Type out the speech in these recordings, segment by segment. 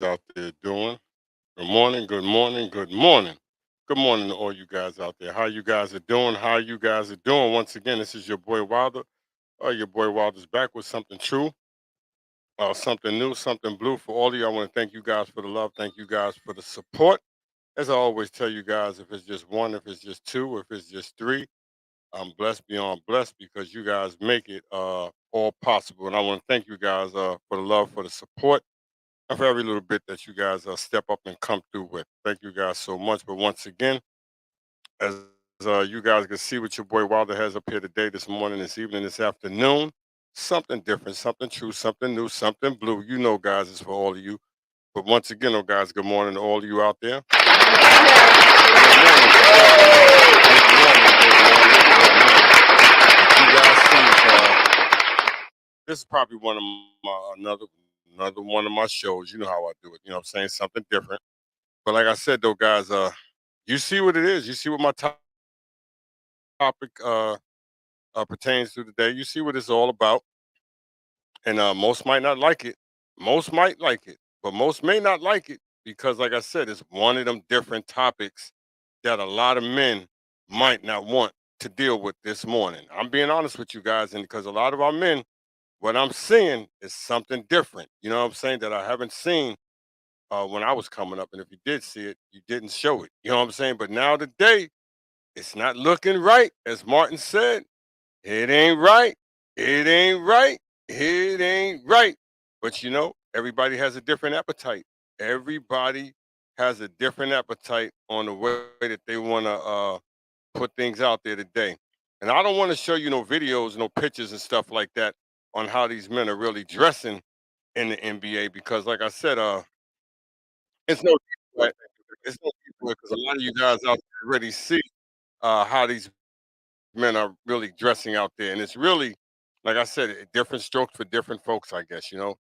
out there doing? Good morning, good morning, good morning. Good morning to all you guys out there. How you guys are doing? How you guys are doing? Once again, this is your boy Wilder. Your boy Wilder's back with something true, something new, something blue for all of you. I want to thank you guys for the love. Thank you guys for the support. As I always tell you guys, if it's just one, if it's just two, if it's just three, I'm blessed beyond blessed because you guys make it all possible. And I want to thank you guys for the love, for the support and for every little bit that you guys step up and come through with. Thank you guys so much. But once again, as you guys can see what your boy Wilder has up here today, this morning, this evening, this afternoon, something different, something true, something new, something blue. You know, guys, it's for all of you. But once again, oh, guys, good morning to all of you out there. Good morning, you guys see, this is probably one of my another one of my shows. You know how I do it. You know what I'm saying? Something different. But like I said though, guys, you see what it is. You see what my topic pertains to today. You see what it's all about. And most might not like it. Most might like it, but most may not like it because, like I said, it's one of them different topics that a lot of men might not want to deal with this morning. I'm being honest with you guys, and because a lot of our men, what I'm seeing is something different. You know what I'm saying? That I haven't seen when I was coming up. And if you did see it, you didn't show it. You know what I'm saying? But now today, it's not looking right. As Martin said, it ain't right. It ain't right. It ain't right. But you know, everybody has a different appetite. Everybody has a different appetite on the way that they want to put things out there today. And I don't want to show you no videos, no pictures and stuff like that on how these men are really dressing in the NBA because, like I said, it's no deep, it's no because a lot of you guys out there already see how these men are really dressing out there, and it's really, like I said, different strokes for different folks. I guess you know,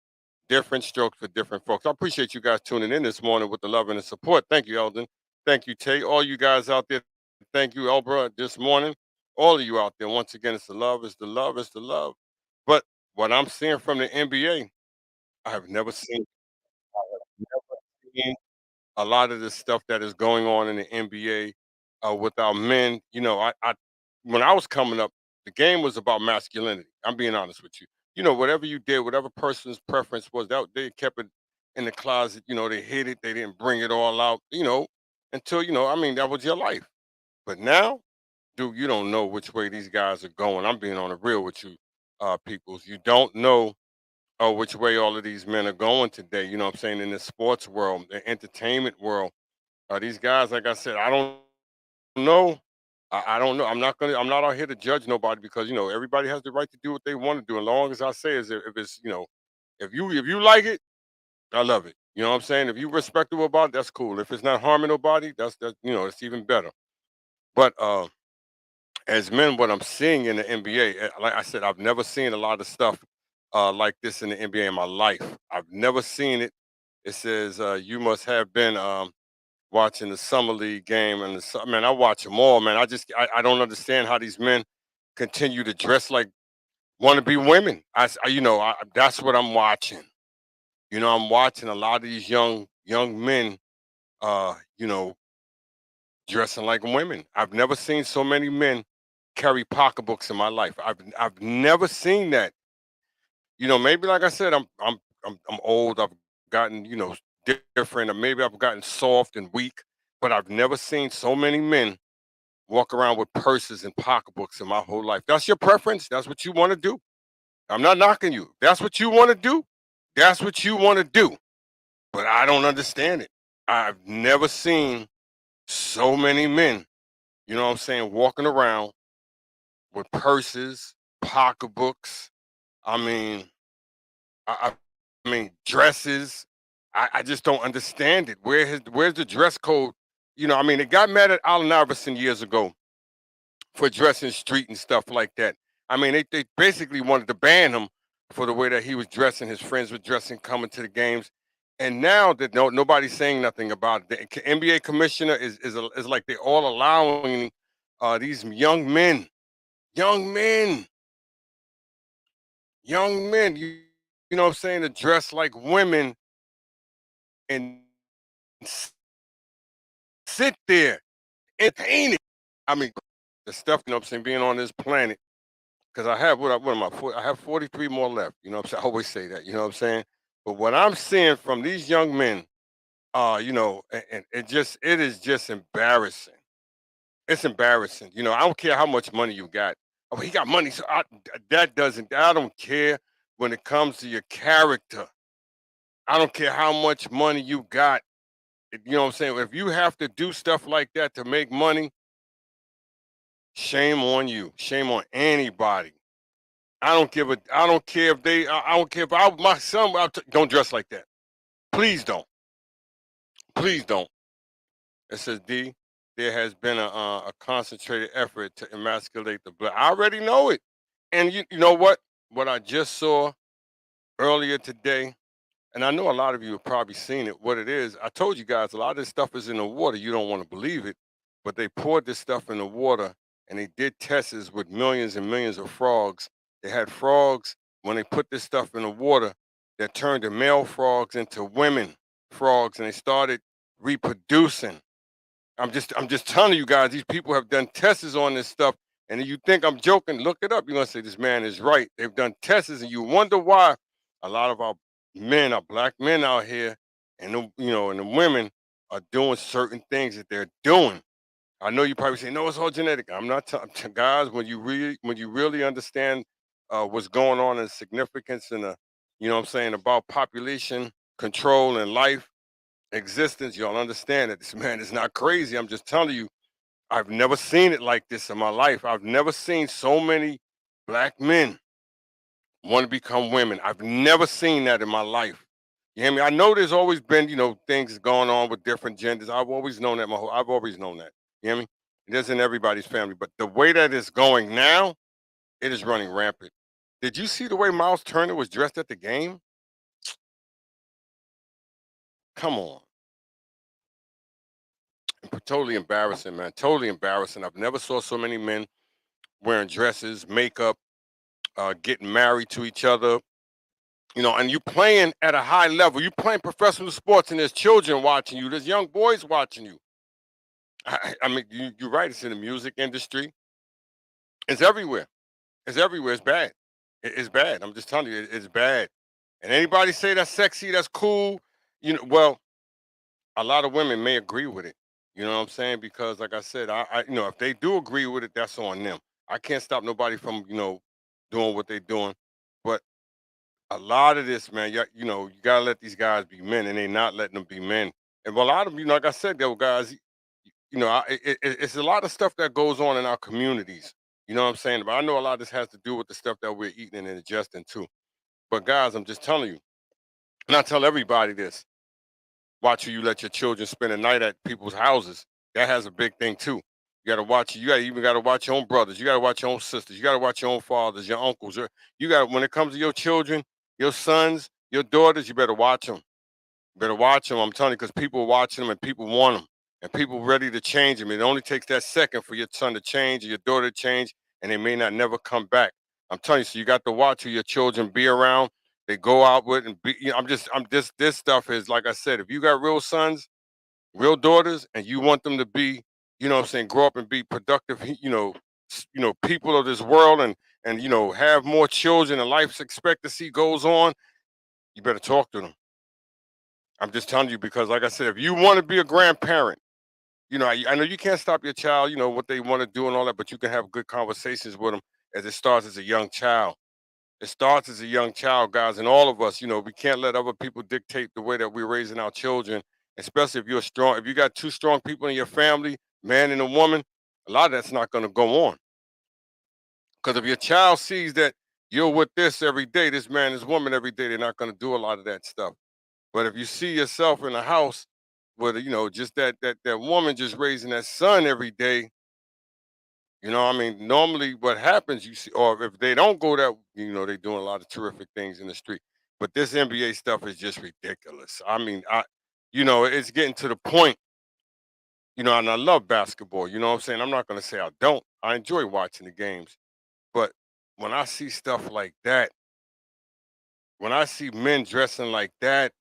different strokes for different folks. I appreciate you guys tuning in this morning with the love and the support. Thank you, Eldon. Thank you, Tay. All you guys out there. Thank you, Elbra, this morning. All of you out there. Once again, it's the love. It's the love. It's the love. But what I'm seeing from the NBA, I have never seen. I have never seen a lot of the stuff that is going on in the NBA with our men. You know, I when I was coming up, the game was about masculinity. I'm being honest with you. You know, whatever you did, whatever person's preference was, that they kept it in the closet. You know, they hid it. They didn't bring it all out. You know, until you know, I mean, that was your life. But now, dude, you don't know which way these guys are going. I'm being on the real with you, peoples. You don't know which way all of these men are going today. You know what I'm saying? In the sports world, the entertainment world, these guys, like I said, I don't know. I don't know. I'm not out here to judge nobody because you know everybody has the right to do what they want to do. As long as I say is if it's you know, if you like it, I love it. You know what I'm saying? If you respectable about it, that's cool. If it's not harming nobody, that's you know, it's even better. But as men, what I'm seeing in the NBA, like I said, I've never seen a lot of stuff like this in the NBA in my life. I've never seen it. It says you must have been watching the summer league game and man, I watch them all, man. I don't understand how these men continue to dress like want to be women. You know, that's what I'm watching. You know, I'm watching a lot of these young men, you know, dressing like women. I've never seen so many men carry pocketbooks in my life. I've never seen that. You know, maybe like I said, I'm old. I've gotten you know different, or maybe I've gotten soft and weak. But I've never seen so many men walk around with purses and pocketbooks in my whole life. That's your preference. That's what you want to do. I'm not knocking you. That's what you want to do. That's what you want to do. But I don't understand it. I've never seen so many men, you know what I'm saying, walking around with purses, pocketbooks. I mean, I mean dresses. I just don't understand it. Where's the dress code? You know, I mean, it got mad at Allen Iverson years ago for dressing street and stuff like that. I mean, they basically wanted to ban him for the way that he was dressing, his friends were dressing, coming to the games. And now that nobody's saying nothing about it, the NBA commissioner is like they're all allowing these young men, young men, you know what I'm saying, to dress like women and sit there, entertain it. I mean, the stuff, you know what I'm saying, being on this planet, because I have what am I? I have 43 more left. You know what I'm saying? I always say that, you know what I'm saying? But what I'm seeing from these young men, and it is just embarrassing. It's embarrassing. You know, I don't care how much money you got. Oh, he got money, so I don't care when it comes to your character. I don't care how much money you got. You know what I'm saying? If you have to do stuff like that to make money, shame on you. Shame on anybody. I don't care if I don't care if my son, don't dress like that. Please don't. Please don't. It says D. There has been a concentrated effort to emasculate the black. I already know it. And you know what? What I just saw earlier today, and I know a lot of you have probably seen it. What it is, I told you guys a lot of this stuff is in the water. You don't want to believe it, but they poured this stuff in the water and they did tests with millions and millions of frogs. They had frogs when they put this stuff in the water that turned the male frogs into women frogs and they started reproducing. I'm just telling you guys, these people have done tests on this stuff. And you think I'm joking, look it up. You're gonna say this man is right. They've done tests, and you wonder why a lot of our men, our black men out here, and and the women are doing certain things that they're doing. I know you probably say, no, it's all genetic. I'm not telling guys, when you really understand what's going on and significance and you know what I'm saying, about population control and life existence, y'all understand that this man is not crazy. I'm just telling you, I've never seen it like this in my life. I've never seen so many black men want to become women. I've never seen that in my life. You hear me? I know there's always been, things going on with different genders. I've always known that. You hear me? It isn't everybody's family, but the way that it's going now, it is running rampant. Did you see the way Miles Turner was dressed at the game? Come on. Totally embarrassing, man. Totally embarrassing. I've never saw so many men wearing dresses, makeup, getting married to each other, and you playing at a high level. You playing professional sports, and there's children watching you. There's young boys watching you. I mean, you're right. It's in the music industry. It's everywhere. It's everywhere. It's bad. It's bad. I'm just telling you, it's bad. And anybody say that's sexy, that's cool, well, a lot of women may agree with it. You know what I'm saying? Because, like I said, if they do agree with it, that's on them. I can't stop nobody from, doing what they're doing. But a lot of this, man, you gotta let these guys be men, and they not letting them be men. And a lot of them, like I said, there were guys, it's a lot of stuff that goes on in our communities. You know what I'm saying? But I know a lot of this has to do with the stuff that we're eating and ingesting too. But guys, I'm just telling you, and I tell everybody this: watch who you let your children spend a night at people's houses. That has a big thing too. You gotta watch. You gotta watch your own brothers. You gotta watch your own sisters. You gotta watch your own fathers, your uncles. You got when it comes to your children, your sons, your daughters. You better watch them. Better watch them. I'm telling you, because people are watching them and people want them, and people ready to change them. It only takes that second for your son to change or your daughter to change, and they may not never come back. I'm telling you, so you got to watch who your children be around. They go out with and be. This stuff is like I said. If you got real sons, real daughters, and you want them to be, what I'm saying, grow up and be productive, people of this world, and have more children, and life expectancy goes on. You better talk to them. I'm just telling you because, like I said, if you want to be a grandparent, I know you can't stop your child, what they want to do and all that, but you can have good conversations with them as it starts as a young child. It starts as a young child, guys, and all of us, we can't let other people dictate the way that we're raising our children, especially if you got two strong people in your family, man and a woman, a lot of that's not going to go on. Because if your child sees that you're with this every day, this man, this woman every day, they're not going to do a lot of that stuff. But if you see yourself in a house with, just that woman just raising that son every day, normally what happens, you see, or if they don't go that, they're doing a lot of terrific things in the street. But this NBA stuff is just ridiculous. It's getting to the point, and I love basketball. You know what I'm saying? I'm not going to say I don't. I enjoy watching the games. But when I see stuff like that, when I see men dressing like that,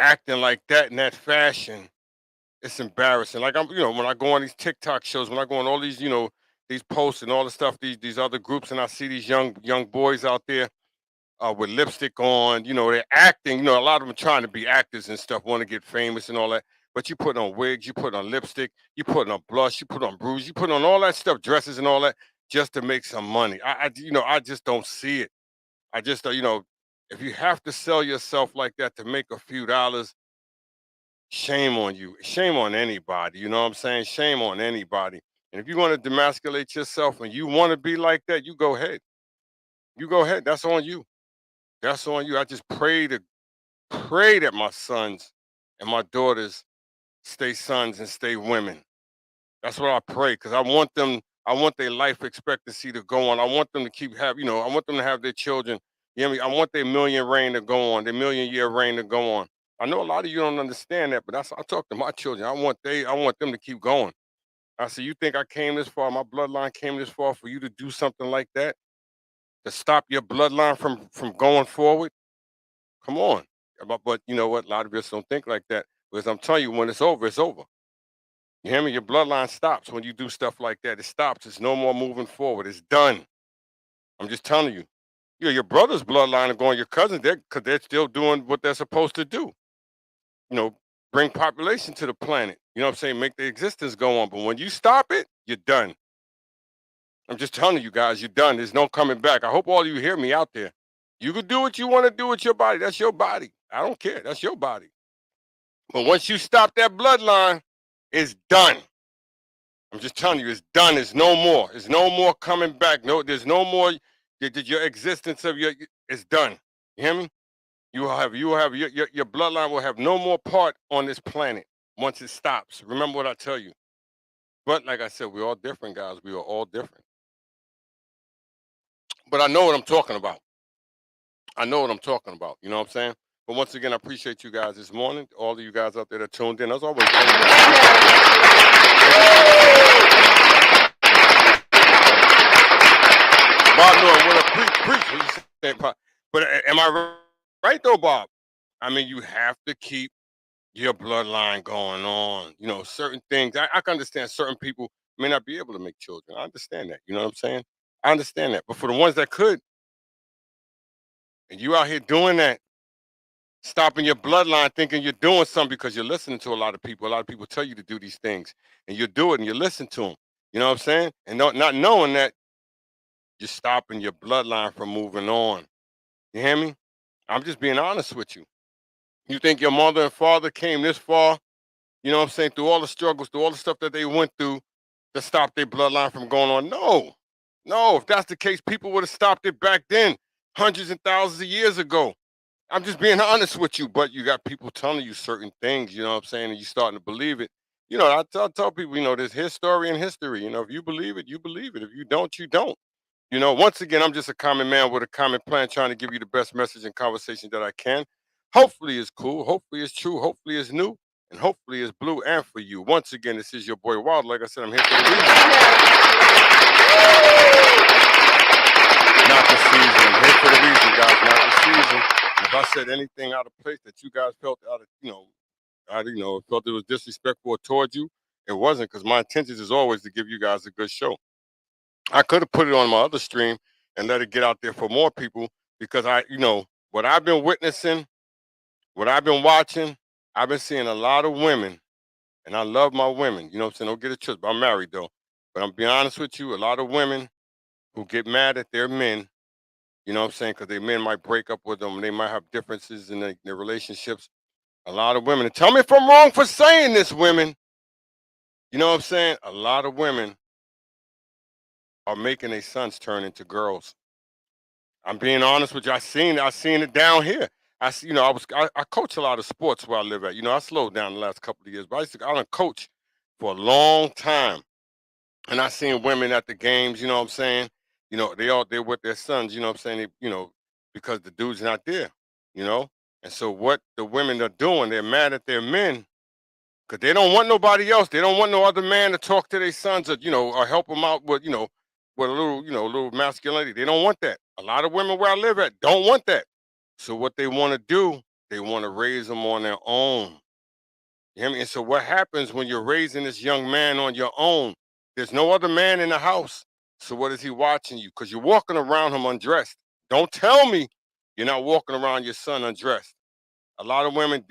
acting like that in that fashion, it's embarrassing. Like when I go on these TikTok shows, when I go on all these, these posts and all the stuff, these other groups, and I see these young boys out there with lipstick on, they're acting, a lot of them trying to be actors and stuff, want to get famous and all that. But you put on wigs, you put on lipstick, you put on blush, you put on rouge, you put on all that stuff, dresses and all that, just to make some money. I just don't see it. I just, if you have to sell yourself like that to make a few dollars, shame on you. Shame on anybody. You know what I'm saying? Shame on anybody. And if you want to demasculate yourself and you want to be like that, you go ahead. You go ahead. That's on you. That's on you. I just pray that my sons and my daughters stay sons and stay women. That's what I pray, because I want their life expectancy to go on. I want them to I want them to have their children. You know what I mean? I want their million reign to go on, their million-year reign to go on. I know a lot of you don't understand that, but I talk to my children. I want them to keep going. I say, you think I came this far, my bloodline came this far for you to do something like that? To stop your bloodline from going forward? Come on. But you know what? A lot of us don't think like that. Because I'm telling you, when it's over, it's over. You hear me? Your bloodline stops when you do stuff like that. It stops. It's no more moving forward. It's done. I'm just telling you. Your brother's bloodline are going, your cousins, because they're still doing what they're supposed to do. You know, bring population to the planet. You know what I'm saying? Make the existence go on. But when you stop it, you're done. I'm just telling you guys, you're done. There's no coming back. I hope all of you hear me out there. You can do what you want to do with your body. That's your body. I don't care. That's your body. But once you stop that bloodline, it's done. I'm just telling you, it's done. It's no more. It's no more coming back. No, there's no more. Your existence of it's done. You hear me? You will have your bloodline will have no more part on this planet once it stops. Remember what I tell you. But like I said, we're all different, guys. We are all different. But I know what I'm talking about. I know what I'm talking about. You know what I'm saying? But once again, I appreciate you guys this morning. All of you guys out there that tuned in. As always, Bob, no, what a preach. What you saying, Bob? But am I right though, Bob? I mean, you have to keep your bloodline going on. Certain things. I can understand certain people may not be able to make children. I understand that. You know what I'm saying? I understand that. But for the ones that could, and you out here doing that, stopping your bloodline, thinking you're doing something because you're listening to a lot of people. A lot of people tell you to do these things, and you do it, and you listen to them. You know what I'm saying? And not knowing that you're stopping your bloodline from moving on. You hear me? I'm just being honest with you. You think your mother and father came this far, you know what I'm saying, through all the struggles, through all the stuff that they went through to stop their bloodline from going on? No. No, if that's the case, people would have stopped it back then, hundreds and thousands of years ago. I'm just being honest with you, but you got people telling you certain things, you know what I'm saying, and you starting to believe it. I tell people, there's history and history. If you believe it, you believe it. If you don't, you don't. Once again, I'm just a common man with a common plan trying to give you the best message and conversation that I can. Hopefully it's cool. Hopefully it's true. Hopefully it's new. And hopefully it's blue and for you. Once again, this is your boy Wild. Like I said, I'm here for the reason. Not the season. I'm here for the reason, guys. Not the season. And if I said anything out of place that you guys felt felt it was disrespectful towards you, it wasn't, because my intentions is always to give you guys a good show. I could have put it on my other stream and let it get out there for more people, because what I've been witnessing, what I've been watching, I've been seeing a lot of women, and I love my women. You know what I'm saying? Don't get it twisted. I'm married though. But I'm being honest with you, a lot of women who get mad at their men, you know what I'm saying, because their men might break up with them, they might have differences in their relationships. A lot of women, and tell me if I'm wrong for saying this, women, you know what I'm saying? A lot of women are making their sons turn into girls. I'm being honest with you. I seen it down here. I see, I coach a lot of sports where I live at. I slowed down the last couple of years, but I done coach for a long time. And I seen women at the games, you know what I'm saying? They're with their sons, you know what I'm saying? Because the dude's not there, you know? And so what the women are doing, they're mad at their men because they don't want nobody else. They don't want no other man to talk to their sons or help them out with a little masculinity. They don't want that. A lot of women where I live at don't want that. So what they want to do, They want to raise them on their own. You hear me? And so what happens when you're raising this young man on your own? There's no other man in the house. So what is he watching you? Because you're walking around him undressed. Don't tell me you're not walking around your son undressed. A lot of women,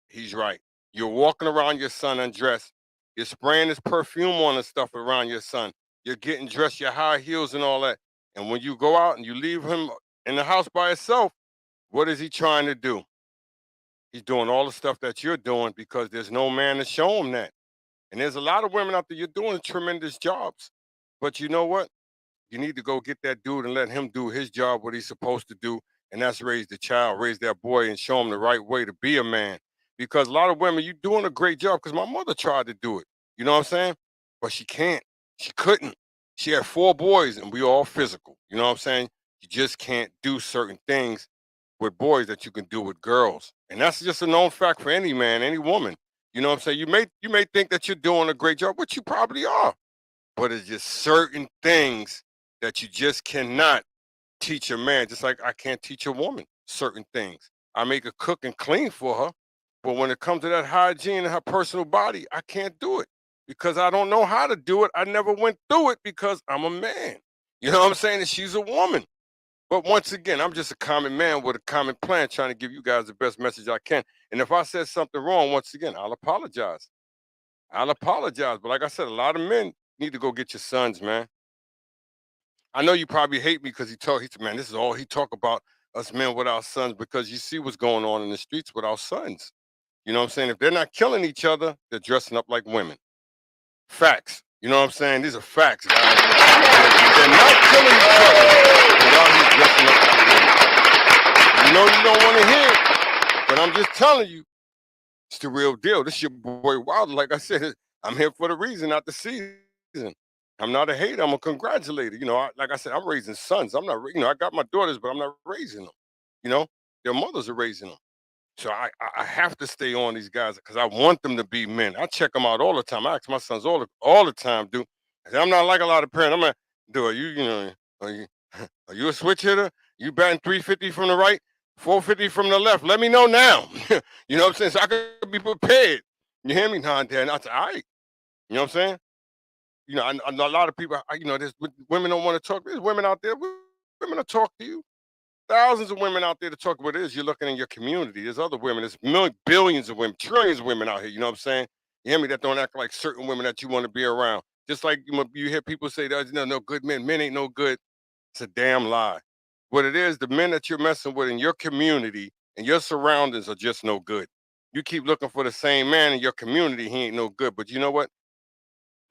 he's right. You're walking around your son undressed. You're spraying this perfume on and stuff around your son. You're getting dressed, your high heels and all that. And when you go out and you leave him in the house by himself, what is he trying to do? He's doing all the stuff that you're doing because there's no man to show him that. And there's a lot of women out there, you're doing tremendous jobs. But you know what? You need to go get that dude and let him do his job, what he's supposed to do. And that's raise the child, raise that boy, and show him the right way to be a man. Because a lot of women, you're doing a great job because my mother tried to do it. You know what I'm saying? But she can't. She couldn't. She had 4 boys and we all physical. You know what I'm saying? You just can't do certain things with boys that you can do with girls. And that's just a known fact for any man, any woman. You know what I'm saying? You may think that you're doing a great job, which you probably are. But it's just certain things that you just cannot teach a man, just like I can't teach a woman certain things. I make her cook and clean for her, but when it comes to that hygiene and her personal body, I can't do it because I don't know how to do it. I never went through it because I'm a man. You know what I'm saying? And she's a woman. But once again, I'm just a common man with a common plan trying to give you guys the best message I can. And if I said something wrong, once again, I'll apologize. I'll apologize. But like I said, a lot of men need to go get your sons, man. I know you probably hate me because he said, man, this is all he talk about, us men with our sons, because you see what's going on in the streets with our sons. You know what I'm saying? If they're not killing each other, they're dressing up like women. Facts. You know what I'm saying? These are facts, guys. If they're not killing each other, they're out here dressing up like women. You know you don't want to hear it, but I'm just telling you, it's the real deal. This is your boy Wilder. Like I said, I'm here for the reason, not the season. I'm not a hater. I'm a congratulator. You know, like I said, I'm raising sons. I'm not, I got my daughters, but I'm not raising them. You know, their mothers are raising them. So I have to stay on these guys because I want them to be men. I check them out all the time. I ask my sons all the time, dude. I say, I'm not like a lot of parents. I'm like, dude, are you a switch hitter? You batting 350 from the right, 450 from the left? Let me know now. You know what I'm saying? So I could be prepared. You hear me? Nah, Dad. I said, all right. You know what I'm saying? You know, I know a lot of people, there's women don't want to talk. There's women out there, women will talk to you. Thousands of women out there to talk about this. You're looking in your community. There's other women. There's billions of women, trillions of women out here. You know what I'm saying? You hear me? That don't act like certain women that you want to be around. Just like you hear people say, there's no good men. Men ain't no good. It's a damn lie. What it is, the men that you're messing with in your community and your surroundings are just no good. You keep looking for the same man in your community, he ain't no good. But you know what?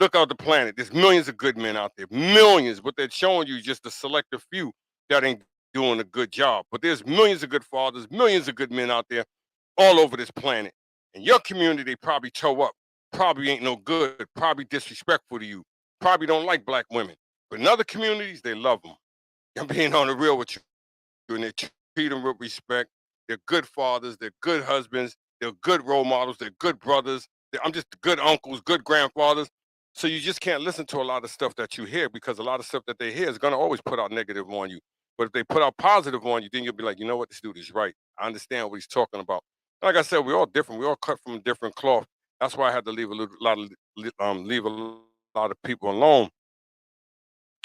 Look out the planet. There's millions of good men out there. Millions. What they're showing you is just a selective few that ain't doing a good job. But there's millions of good fathers, millions of good men out there all over this planet. In your community, they probably toe up. Probably ain't no good. Probably disrespectful to you. Probably don't like black women. But in other communities, they love them. I'm being on the real with you. And they treat them with respect. They're good fathers. They're good husbands. They're good role models. They're good brothers. I'm just good uncles, good grandfathers. So you just can't listen to a lot of stuff that you hear because a lot of stuff that they hear is going to always put out negative on you. But if they put out positive on you, then you'll be like, you know what, this dude is right. I understand what he's talking about. Like I said, we're all different. We all cut from a different cloth. That's why I had to leave leave a lot of people alone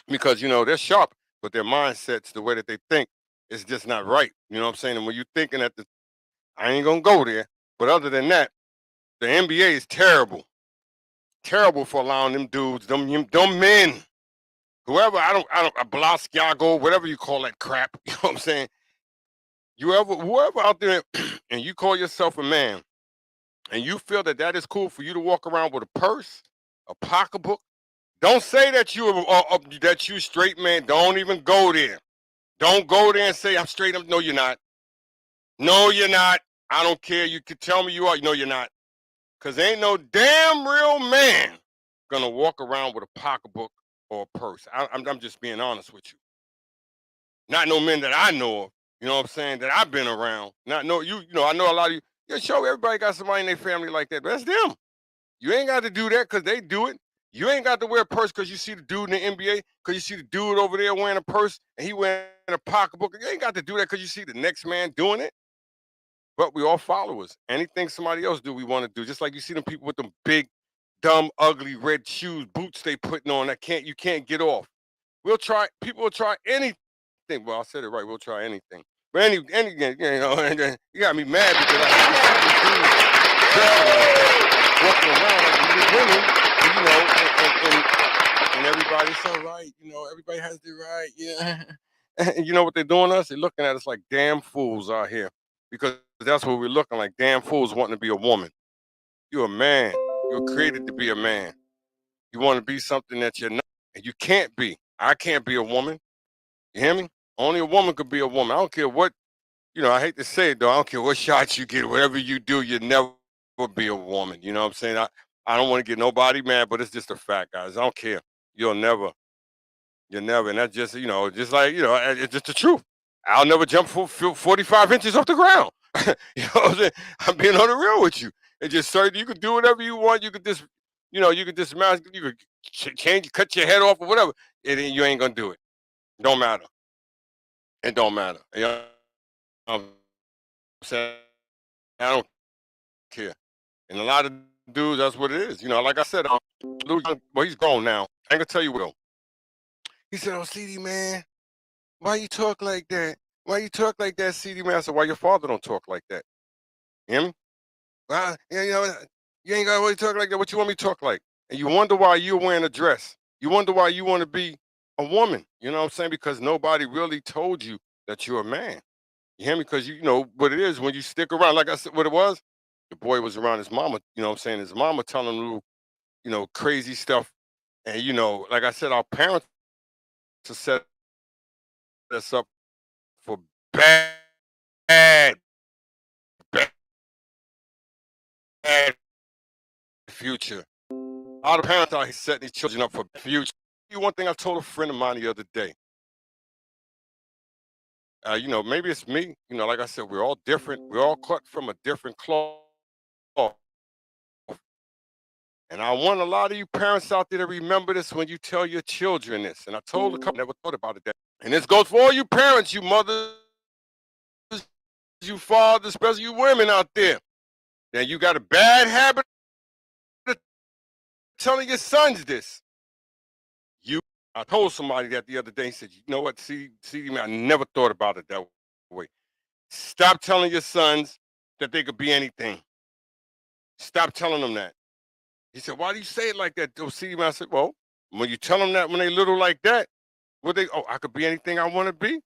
because they're sharp, but their mindsets, the way that they think, is just not right. You know what I'm saying? And when you're thinking that I ain't gonna go there, but other than that, the NBA is terrible. Terrible for allowing them dudes, them men, whoever, Blasquiago, whatever you call that crap, you know what I'm saying? Whoever out there, and you call yourself a man, and you feel that that is cool for you to walk around with a purse, a pocketbook, don't say that you straight man. Don't even go there. Don't go there and say I'm straight up. No, you're not. No, you're not. I don't care. You can tell me you are. No, you're not. Because ain't no damn real man gonna walk around with a pocketbook or a purse. I'm just being honest with you. Not no men that I know of. You know what I'm saying? That I've been around. Not no you. I know a lot of you. Yeah, show everybody got somebody in their family like that. But that's them. You ain't got to do that because they do it. You ain't got to wear a purse because you see the dude in the NBA, because you see the dude over there wearing a purse and he wearing a pocketbook. You ain't got to do that because you see the next man doing it. but we all followers. Anything somebody else do, we want to do. Just like you see them people with them big, dumb, ugly red shoes, boots they putting on that you can't get off. We'll try. People will try anything. Well, I said it right. We'll try anything. But any, and you got me mad because walking around like these women, and everybody's so right. Everybody has the right. Yeah. And you know what they're doing us? They're looking at us like damn fools out here because that's what we're looking like. Damn fools wanting to be a woman. You're a man. You're created to be a man. You want to be something that you're not, and you can't be. I can't be a woman. You hear me? Only a woman could be a woman. I don't care what, I hate to say it though. I don't care what shots you get, whatever you do, you never be a woman. You know what I'm saying? I don't want to get nobody mad, but it's just a fact, guys. I don't care. You'll never. You'll never. And that's just, just like, it's just the truth. I'll never jump 45 inches off the ground. You know what I'm saying? I'm being on the real with you. It's just certain you could do whatever you want. You could just, you could dismantle, you could change, cut your head off or whatever. And you ain't gonna do it. Don't matter. It don't matter. You know what I'm saying? I don't care. And a lot of dudes, that's what it is. Like I said, well, he's grown now. I ain't gonna tell you what. He said, "Oh, CD man, why you talk like that? Why you talk like that, CD man?" I said, "Why your father don't talk like that? You hear me? Well, yeah, you ain't got to talk like that. What you want me to talk like?" And you wonder why you're wearing a dress. You wonder why you want to be a woman. You know what I'm saying? Because nobody really told you that you're a man. You hear me? Because you know what it is when you stick around. Like I said, what it was, the boy was around his mama. You know what I'm saying? His mama telling him little, crazy stuff. And like I said, our parents to set us up for bad, bad, bad future. All the parents out here setting these children up for future. One thing I told a friend of mine the other day. Maybe it's me. Like I said, we're all different. We're all cut from a different cloth. And I want a lot of you parents out there to remember this when you tell your children this. And I told a couple, never thought about it. And this goes for all you parents, you mothers, you fathers, especially you women out there. Now you got a bad habit of telling your sons this. I told somebody that the other day. He said, "You know what, see, man, I never thought about it that way. Stop telling your sons that they could be anything. Stop telling them that." He said, "Why do you say it like that, though, see, man?" I said, "Well, when you tell them that when they little like that, I could be anything I want to be.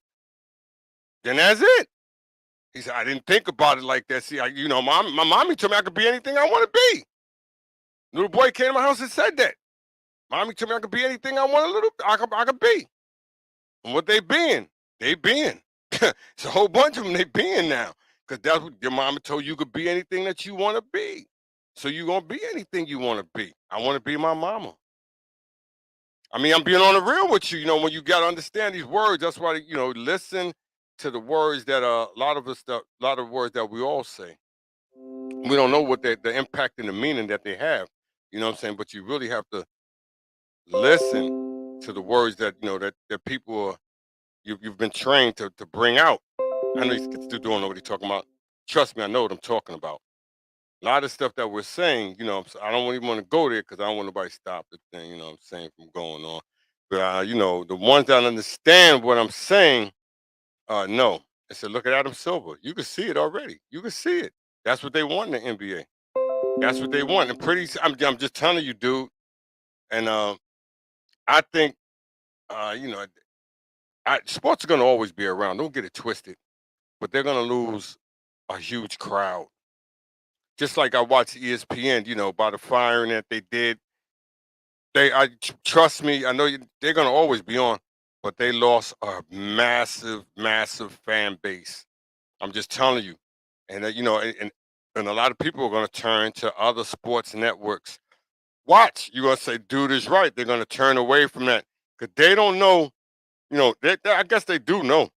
Then that's it." He said, "I didn't think about it like that. See, my mommy told me I could be anything I want to be. Little boy came to my house and said that. Mommy told me I could be anything I want I could be. And what they being? They being. It's a whole bunch of them they being now. Because that's what your mama told you could be anything that you want to be. So you're going to be anything you want to be. I want to be my mama. I mean, I'm being on the real with you. When you got to understand these words, that's why, listen to the words that a lot of words that we all say. We don't know what the impact and the meaning that they have. You know what I'm saying? But you really have to listen to the words that, that people are, you've been trained to bring out. I know you still don't know what he's talking about. Trust me, I know what I'm talking about. A lot of stuff that we're saying, I don't even want to go there because I don't want nobody to stop the thing, what I'm saying, from going on. But, the ones that understand what I'm saying, no. I said, look at Adam Silver. You can see it already. You can see it. That's what they want in the NBA. That's what they want. And I'm just telling you, dude. And I think, sports are going to always be around. Don't get it twisted. But they're going to lose a huge crowd. Just like I watched ESPN, by the firing that they did. Trust me, I know they're going to always be on, but they lost a massive, massive fan base. I'm just telling you. And, and a lot of people are going to turn to other sports networks. Watch, you're going to say, dude is right. They're going to turn away from that because they don't know, I guess they do know.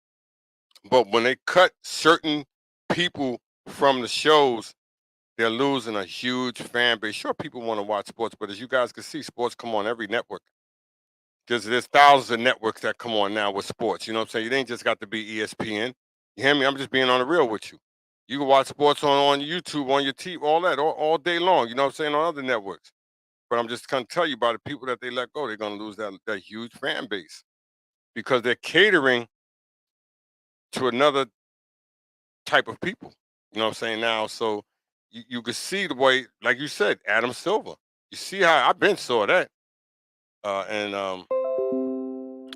But when they cut certain people from the shows, they're losing a huge fan base. Sure, people want to watch sports, but as you guys can see, sports come on every network. There's thousands of networks that come on now with sports. You know what I'm saying? It ain't just got to be ESPN. You hear me? I'm just being on the real with you. You can watch sports on YouTube, on your TV, all that, all day long. You know what I'm saying, on other networks. But I'm just gonna tell you about the people that they let go. They're gonna lose that huge fan base because they're catering to another type of people. You know what I'm saying now? So you can see the way, like you said, Adam Silver. You see how I've been saw that, and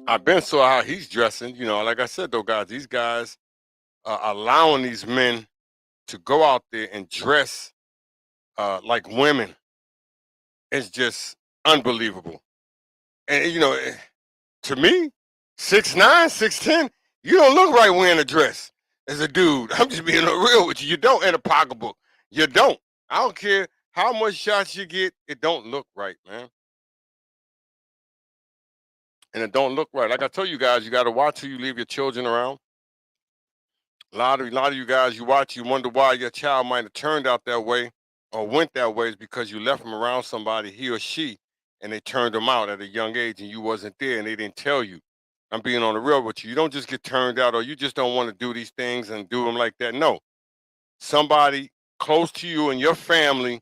I've been saw how he's dressing. You know, like I said though, guys, these guys allowing these men to go out there and dress like women is just unbelievable. And you know, to me, 6'9", 6'10", you don't look right wearing a dress as a dude. I'm just being real with you. You don't in a pocketbook. You don't. I don't care how much shots you get. It don't look right, man. And it don't look right. Like I tell you guys, you got to watch who you leave your children around. A lot of you guys, you watch, you wonder why your child might have turned out that way or went that way is because you left them around somebody, he or she, and they turned them out at a young age and you wasn't there and they didn't tell you. I'm being on the real with you. You don't just get turned out or you just don't want to do these things and do them like that. No, somebody close to you and your family,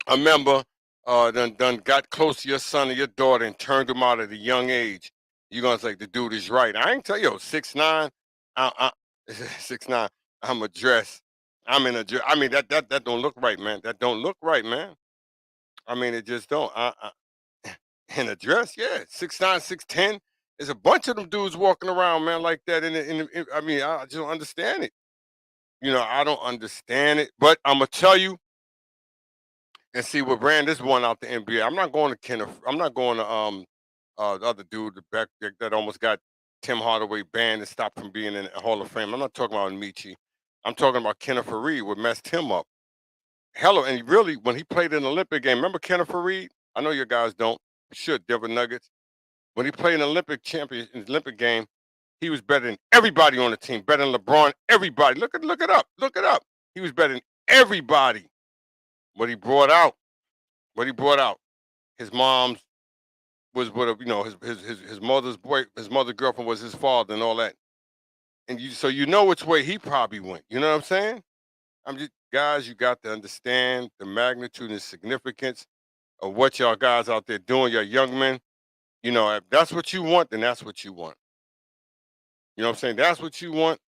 a member, done got close to your son or your daughter and turned them out at a young age. You're gonna say the dude is right. I ain't tell you, 6'9", I 6'9". I'm a dress. I'm in a dress. I mean that don't look right, man. That don't look right, man. I mean it just don't. In a dress, yeah, 6'9", 6'10". There's a bunch of them dudes walking around, man, like that. I mean, I just don't understand it. You know, I don't understand it. But I'm gonna tell you and see what brand this one out the NBA. I'm not going to Kenneth. I'm not going to the other dude the back that almost got Tim Hardaway banned and stopped from being in the Hall of Fame. I'm not talking about Michi. I'm talking about Kenneth Reed, what messed him up. Hello, and really, when he played in the Olympic game, remember Kenneth Reed? I know you guys don't. You should, Denver Nuggets. When he played in the Olympic game, he was better than everybody on the team, better than LeBron, everybody. Look it up. Look it up. He was better than everybody. What he brought out, what he brought out. His mom's was what you know, his mother's boy, his mother's girlfriend was his father and all that. And you so you know which way he probably went. You know what I'm saying? I'm just guys, you got to understand the magnitude and significance of what y'all guys out there doing, your young men. You know, if that's what you want, then that's what you want. You know what I'm saying? That's what you want.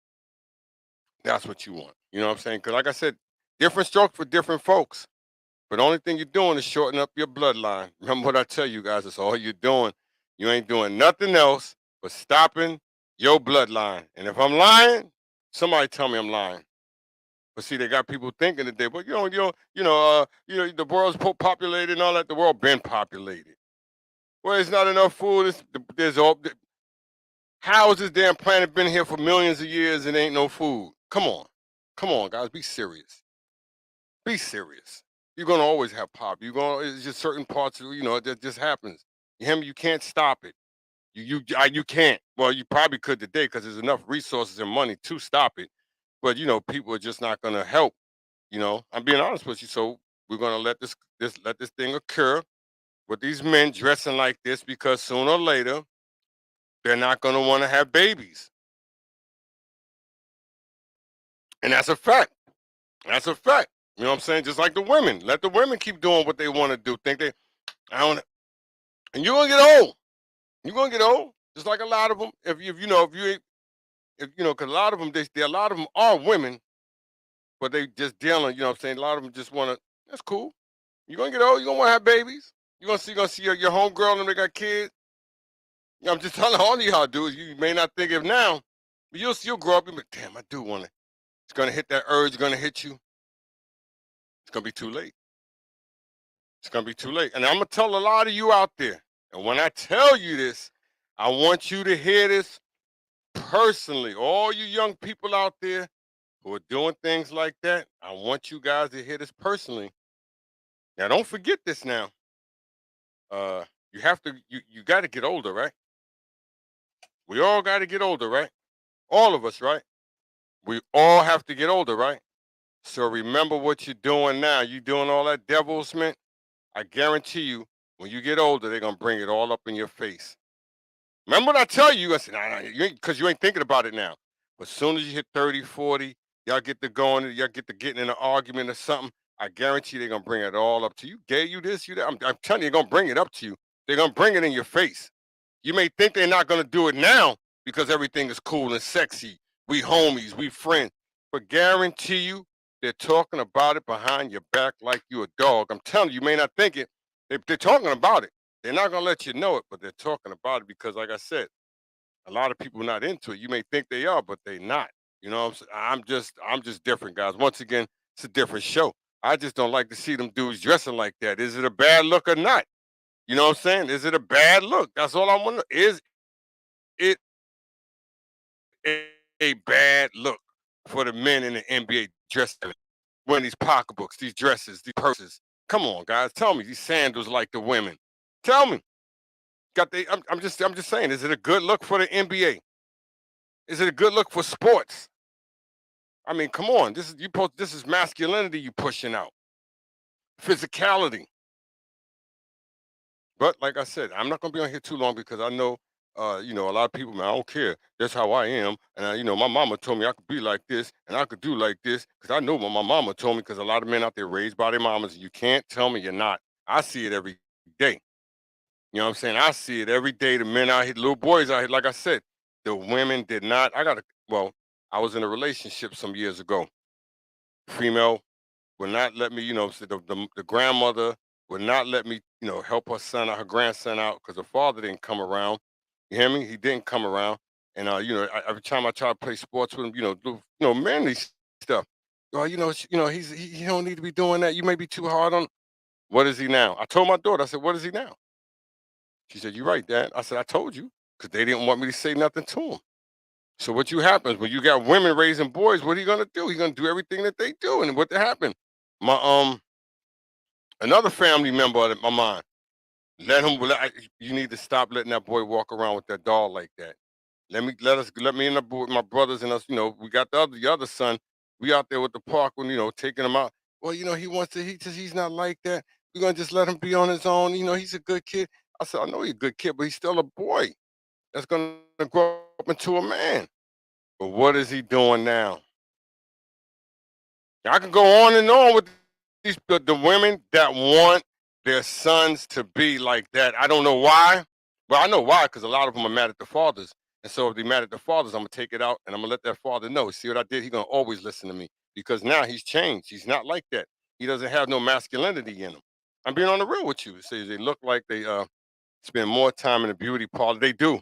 That's what you want. You know what I'm saying? Because like I said, different stroke for different folks. But the only thing you're doing is shorten up your bloodline. Remember what I tell you guys, that's all you're doing. You ain't doing nothing else but stopping your bloodline. And if I'm lying, somebody tell me I'm lying. But see, they got people thinking that but the world's populated and all that. The world been populated. Well, it's not enough food. There's all. How has this damn planet been here for millions of years and ain't no food? Come on, guys, be serious. Be serious. You're gonna always have pop. It's just certain parts of that just happens. You hear me? You can't stop it. You can't. Well, you probably could today because there's enough resources and money to stop it. But people are just not gonna help. I'm being honest with you. So we're gonna let this thing occur with these men dressing like this because sooner or later they're not gonna want to have babies, and that's a fact. That's a fact. You know what I'm saying? Just like the women, let the women keep doing what they want to do. Think they, I don't, and you're gonna get old. You're gonna get old, just like a lot of them. Because a lot of them, a lot of them are women, but they just dealing. You know what I'm saying? A lot of them just want to. That's cool. You're gonna get old. You're gonna want to have babies. You're gonna see your homegirl and they got kids. I'm just telling all of y'all, dudes. You may not think of now, but you'll grow up and be, damn, I do want to. It's gonna hit that urge. Gonna hit you. It's gonna be too late. It's gonna be too late. And I'm gonna tell a lot of you out there. And when I tell you this, I want you to hear this personally. All you young people out there who are doing things like that, I want you guys to hear this personally. Now, don't forget this now. You have to you got to get older, right? We all got to get older, right? All of us, right? We all have to get older, right? So remember what you're doing now. You doing all that devilsment. I guarantee you, when you get older, they're gonna bring it all up in your face. Remember what I tell you? I said, nah, you ain't, because you ain't thinking about it now. But as soon as you hit 30, 40, Y'all get to going, y'all get to getting in an argument or something. I guarantee they're gonna bring it all up to you. Gay, you this, you that. I'm telling you, they're gonna bring it up to you. They're gonna bring it in your face. You may think they're not gonna do it now because everything is cool and sexy. We homies, we friends. But guarantee you, they're talking about it behind your back like you a dog. I'm telling you, you may not think it. They're talking about it. They're not gonna let you know it, but they're talking about it because, like I said, a lot of people not into it. You may think they are, but they're not. You know what I'm saying? I'm just different, guys. Once again, it's a different show. I just don't like to see them dudes dressing like that. Is it a bad look or not? You know what I'm saying? Is it a bad look? That's all I want to. Is it a bad look for the men in the NBA dressing, wearing these pocketbooks, these dresses, these purses? Come on, guys. Tell me these sandals like the women. Tell me. I'm just saying. Is it a good look for the NBA? Is it a good look for sports? I mean, come on. This is masculinity you pushing out. Physicality. But like I said, I'm not gonna be on here too long because I know a lot of people, man, I don't care. That's how I am. And my mama told me I could be like this and I could do like this because I know what my mama told me because a lot of men out there raised by their mamas. You can't tell me you're not. I see it every day. You know what I'm saying? I see it every day. The men out here, little boys out here, like I said, the women did not. I was in a relationship some years ago. Female would not let me, so the grandmother would not let me, help her son out, her grandson out, because the father didn't come around. You hear me? He didn't come around, and every time I try to play sports with him, manly stuff. Well, he don't need to be doing that. You may be too hard on. What is he now? I told my daughter. I said, "What is he now?" She said, "You're right, Dad." I said, "I told you," because they didn't want me to say nothing to him. So what you happens when you got women raising boys? What are you gonna do? He's gonna do everything that they do, and what happened? My another family member of mine you need to stop letting that boy walk around with that doll like that. Let me and my brothers and us. We got the other son. We out there with the park when taking him out. Well, he wants to. He's not like that. We're gonna just let him be on his own. He's a good kid. I said, I know he's a good kid, but he's still a boy that's gonna grow up into a man. But what is he doing now? I can go on and on with the women that want their sons to be like that. I don't know why. Well, I know why, because a lot of them are mad at the fathers. And so if they're mad at the fathers, I'm gonna take it out and I'm gonna let that father know. See what I did? He's gonna always listen to me because now he's changed. He's not like that. He doesn't have no masculinity in him. I'm being on the real with you. It says they look like they spend more time in the beauty parlor. They do.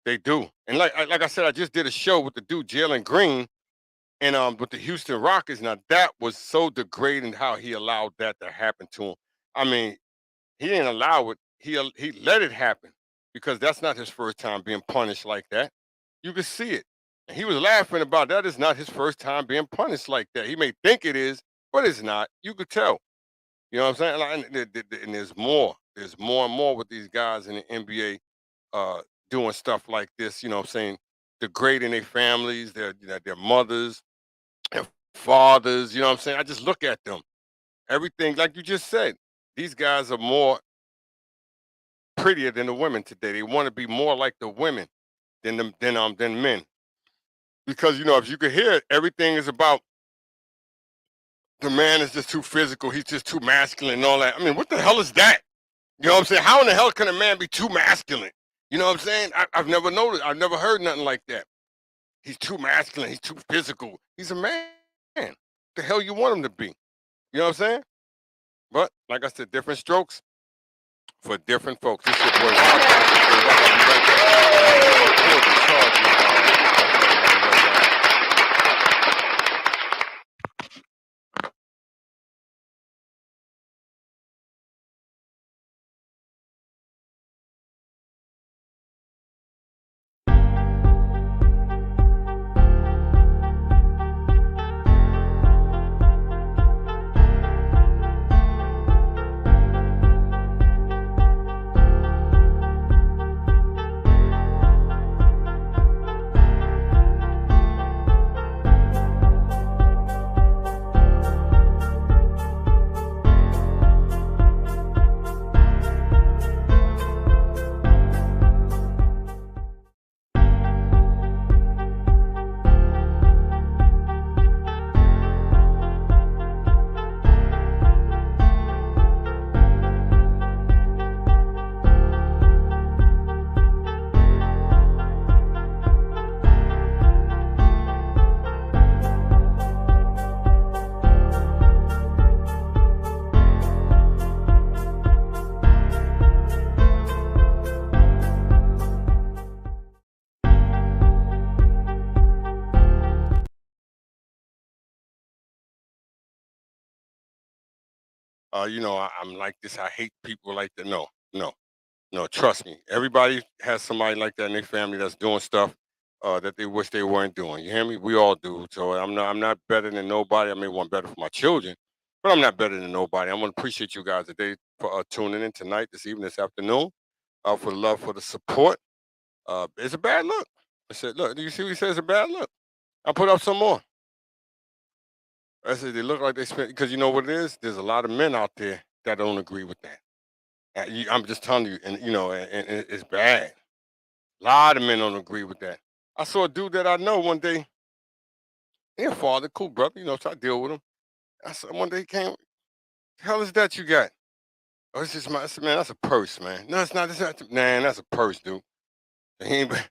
They do. And like I said, I just did a show with the dude Jalen Green and with the Houston Rockets. Now that was so degrading how he allowed that to happen to him. I mean, he didn't allow it. He let it happen because that's not his first time being punished like that. You could see it. And he was laughing about that. Is not his first time being punished like that. He may think it is, but it's not. You could tell. You know what I'm saying? And there's more. There's more and more with these guys in the NBA doing stuff like this. You know what I'm saying? Degrading their families, their mothers, their fathers. You know what I'm saying? I just look at them. Everything, like you just said, these guys are more prettier than the women today. They want to be more like the women than men. Because if you could hear it, everything is about the man is just too physical, he's just too masculine and all that. I mean, what the hell is that? You know what I'm saying? How in the hell can a man be too masculine? You know what I'm saying? I've never noticed, I've never heard nothing like that. He's too masculine, he's too physical. He's a man. What the hell you want him to be? You know what I'm saying? But like I said, different strokes for different folks. This is your boy. I'm like this. I hate people like that. No, no, no. Trust me. Everybody has somebody like that in their family that's doing stuff that they wish they weren't doing. You hear me? We all do. So I'm not better than nobody. I may want better for my children, but I'm not better than nobody. I want to appreciate you guys today for tuning in tonight, this evening, this afternoon, for the love, for the support. It's a bad look. I said, look, do you see what he says? It's a bad look. I put up some more. I said they look like they spent, because you know what it is. There's a lot of men out there that don't agree with that. I'm just telling you, and and it's bad. A lot of men don't agree with that. I saw a dude that I know one day. He a father, cool brother, so I deal with him. I said one day he came. The hell is that you got? Oh, it's just my. I said, man, that's a purse, man. No, it's not. It's not. Man, that's a purse, dude. He ain't been,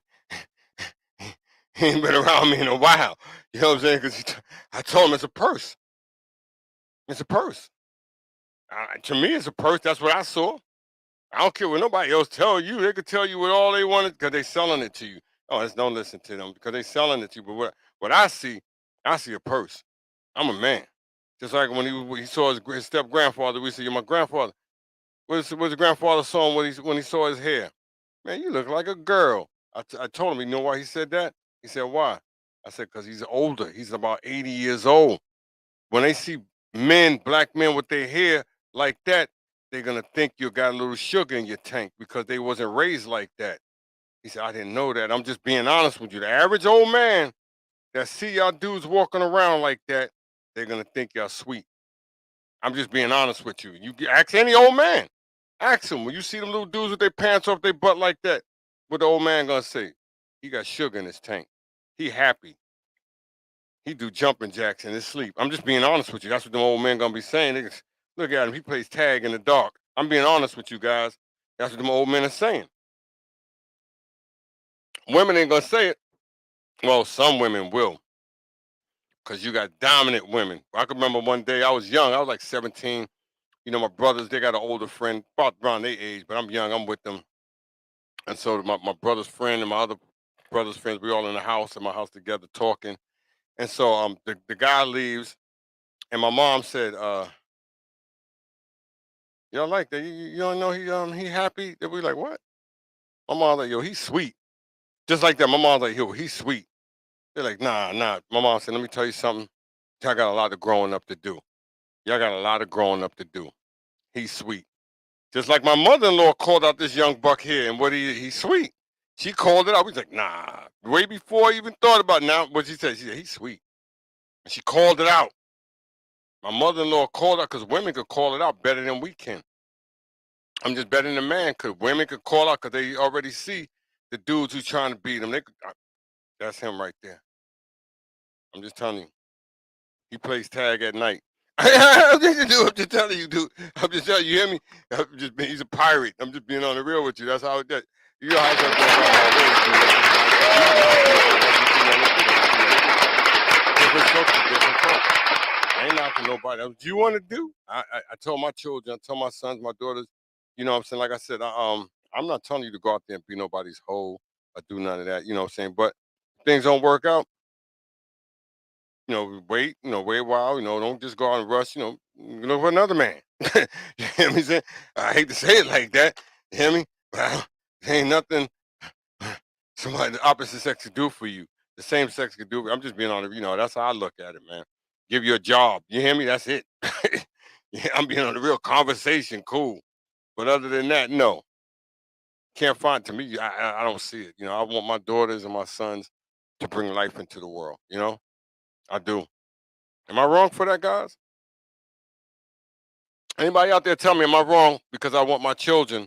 he ain't been around me in a while. You know what I'm saying? Because I told him it's a purse. It's a purse. To me, it's a purse. That's what I saw. I don't care what nobody else tell you. They could tell you what all they wanted because they selling it to you. Oh, don't listen to them because they selling it to you. But what I see a purse. I'm a man. Just like when he saw his step grandfather, we said, "You're my grandfather." What's the grandfather saw him when he saw his hair? Man, you look like a girl. I told him. You know why he said that? He said, "Why?" I said, "Because he's older. He's about 80 years old. When they see black men with their hair like that, they're gonna think you got a little sugar in your tank because they wasn't raised like that." He said, "I didn't know that. I'm just being honest with you. The average old man that see y'all dudes walking around like that, they're gonna think y'all sweet. I'm just being honest with you. Ask any old man. Ask him when you see them little dudes with their pants off their butt like that. What the old man gonna say? He got sugar in his tank. He happy. He do jumping jacks in his sleep. I'm just being honest with you. That's what the old man gonna be saying. Look at him. He plays tag in the dark. I'm being honest with you guys. That's what the old men are saying. Women ain't gonna say it. Well, some women will, because you got dominant women. I can remember one day I was young. I was like 17. My brothers, they got an older friend, about around their age, but I'm young. I'm with them. And so my brother's friend and my other brother's friends, we all in the house, in my house together talking. And so the guy leaves, and my mom said, "You don't like that? You don't know he happy?" And we like, "What?" My mom like, "Yo, he's sweet." Just like that. My mom's like, "Yo, he's sweet." They're like, "Nah, nah." My mom said, "Let me tell you something. Y'all got a lot of growing up to do. Y'all got a lot of growing up to do. He's sweet." Just like my mother-in-law called out this young buck here, and he's sweet. She called it out. We was like, nah. Way before I even thought about it. Now, what she said, he's sweet. And she called it out. My mother-in-law called out, because women could call it out better than we can. I'm just better than a man, because women could call out because they already see the dudes who's trying to beat them. That's him right there. I'm just telling you. He plays tag at night. I'm just telling you, dude. I'm just telling you, you hear me? He's a pirate. I'm just being on the real with you. That's how it does. You know how it's going different strokes for different folks. I ain't knocking nobody. What you want to do? I told my children, I told my sons, my daughters, you know what I'm saying? Like I said, I'm not telling you to go out there and be nobody's hoe or do none of that, you know what I'm saying? But if things don't work out, wait a while, don't just go out and rush, look for another man. You hear me saying? I hate to say it like that. You hear me? Well, there ain't nothing somebody the opposite sex could do for you. The same sex could do. I'm just being on it, that's how I look at it, man. Give you a job. You hear me? That's it. Yeah, I'm being on the real conversation, cool. But other than that, no. Can't find to me, I don't see it. I want my daughters and my sons to bring life into the world. I do. Am I wrong for that, guys? Anybody out there tell me, am I wrong because I want my children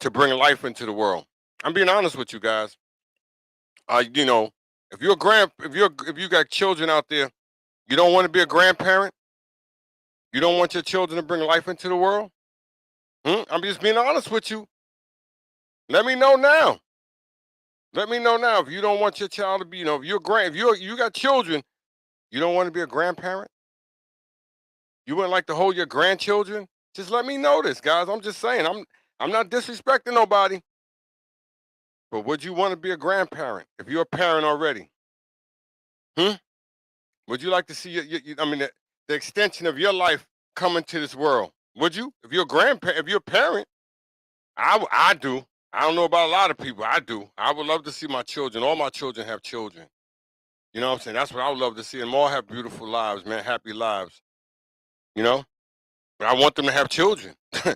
to bring life into the world? I'm being honest with you guys. If you're a if you got children out there, you don't want to be a grandparent. You don't want your children to bring life into the world. I'm just being honest with you. Let me know now. Let me know now if you don't want your child to be. If you got children, you don't want to be a grandparent. You wouldn't like to hold your grandchildren. Just let me know this, guys. I'm just saying. I'm not disrespecting nobody. But would you want to be a grandparent if you're a parent already? Would you like to see I mean, the extension of your life come into this world? Would you? If you're a grandparent, if you're a parent, I do. I don't know about a lot of people. I do. I would love to see my children. All my children have children. You know what I'm saying? That's what I would love to see. And all have beautiful lives, man, happy lives. You know? But I want them to have children. You know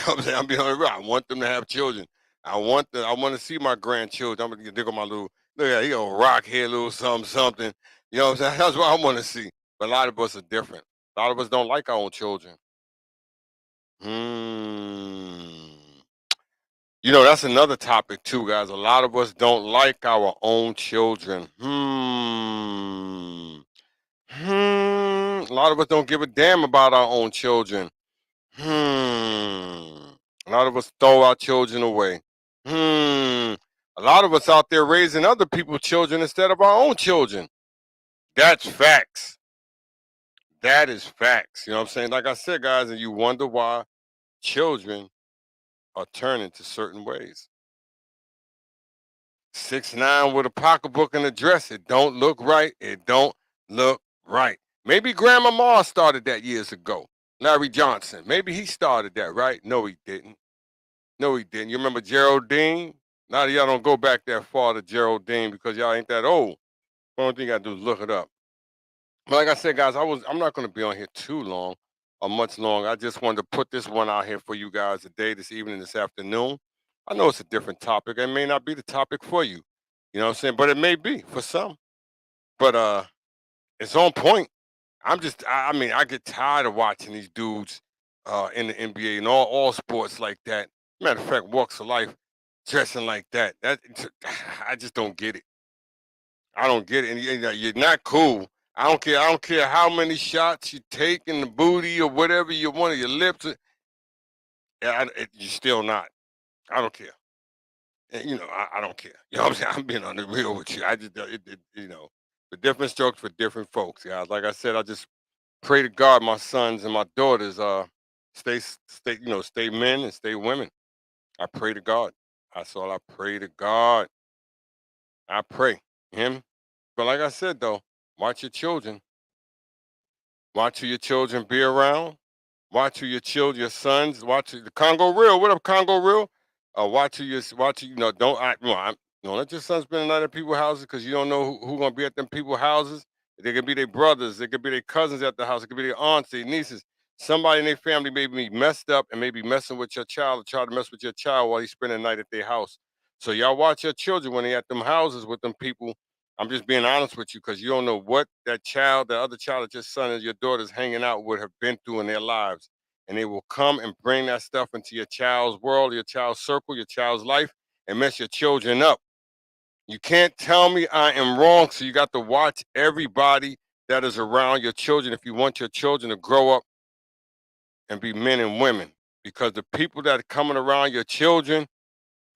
what I'm saying? I'm being honest. I want them to have children. I want to see my grandchildren. I'm gonna dig on my little look at that, he gonna rock here, little something, something. You know what I'm saying? That's what I want to see. But a lot of us are different. A lot of us don't like our own children. Hmm. You know, that's another topic too, guys. A lot of us don't like our own children. A lot of us don't give a damn about our own children. A lot of us throw our children away. A lot of us out there raising other people's children instead of our own children. That's facts. That is facts. You know what I'm saying? Like I said, guys, and you wonder why children are turning to certain ways. 6'9" with a pocketbook and a dress. It don't look right. It don't look right. Maybe Grandma started that years ago. Larry Johnson. Maybe he started that, right? No, he didn't. No, he didn't. You remember Geraldine? Now that y'all don't go back that far to Geraldine because y'all ain't that old. The only thing you gotta do is look it up. But like I said, guys, I'm not gonna be on here too long or much long. I just wanted to put this one out here for you guys today, this evening, this afternoon. I know it's a different topic. It may not be the topic for you. You know what I'm saying? But it may be for some. But it's on point. I mean, I get tired of watching these dudes in the NBA and all sports like that. Matter of fact, walks of life dressing like that. I just don't get it. I don't get it. And you're not cool. I don't care. I don't care how many shots you take in the booty or whatever you want, your lips. You're still not. I don't care. And, you know, I don't care. You know what I'm saying? I'm being on the real with you. I just, you know, the different strokes for different folks, guys. Like I said, I just pray to God my sons and my daughters stay men and stay women. I pray to God. That's all I pray to God. I pray him. But like I said though, watch your children. Watch who your children be around. Watch who your children, your sons. Watch the Congo Real. What up, Congo Real? You know. Don't let your sons spend the night at people's houses because you don't know who gonna be at them people's houses. They could be their brothers. They could be their cousins at the house. It could be their aunts, their nieces. Somebody in their family may be messed up and maybe messing with your child or try to mess with your child while he's spending the night at their house. So y'all watch your children when they at them houses with them people. I'm just being honest with you because you don't know what that child, the other child that your son and your daughter's hanging out with have been through in their lives. And they will come and bring that stuff into your child's world, your child's circle, your child's life, and mess your children up. You can't tell me I am wrong. So you got to watch everybody that is around your children if you want your children to grow up and be men and women. Because the people that are coming around your children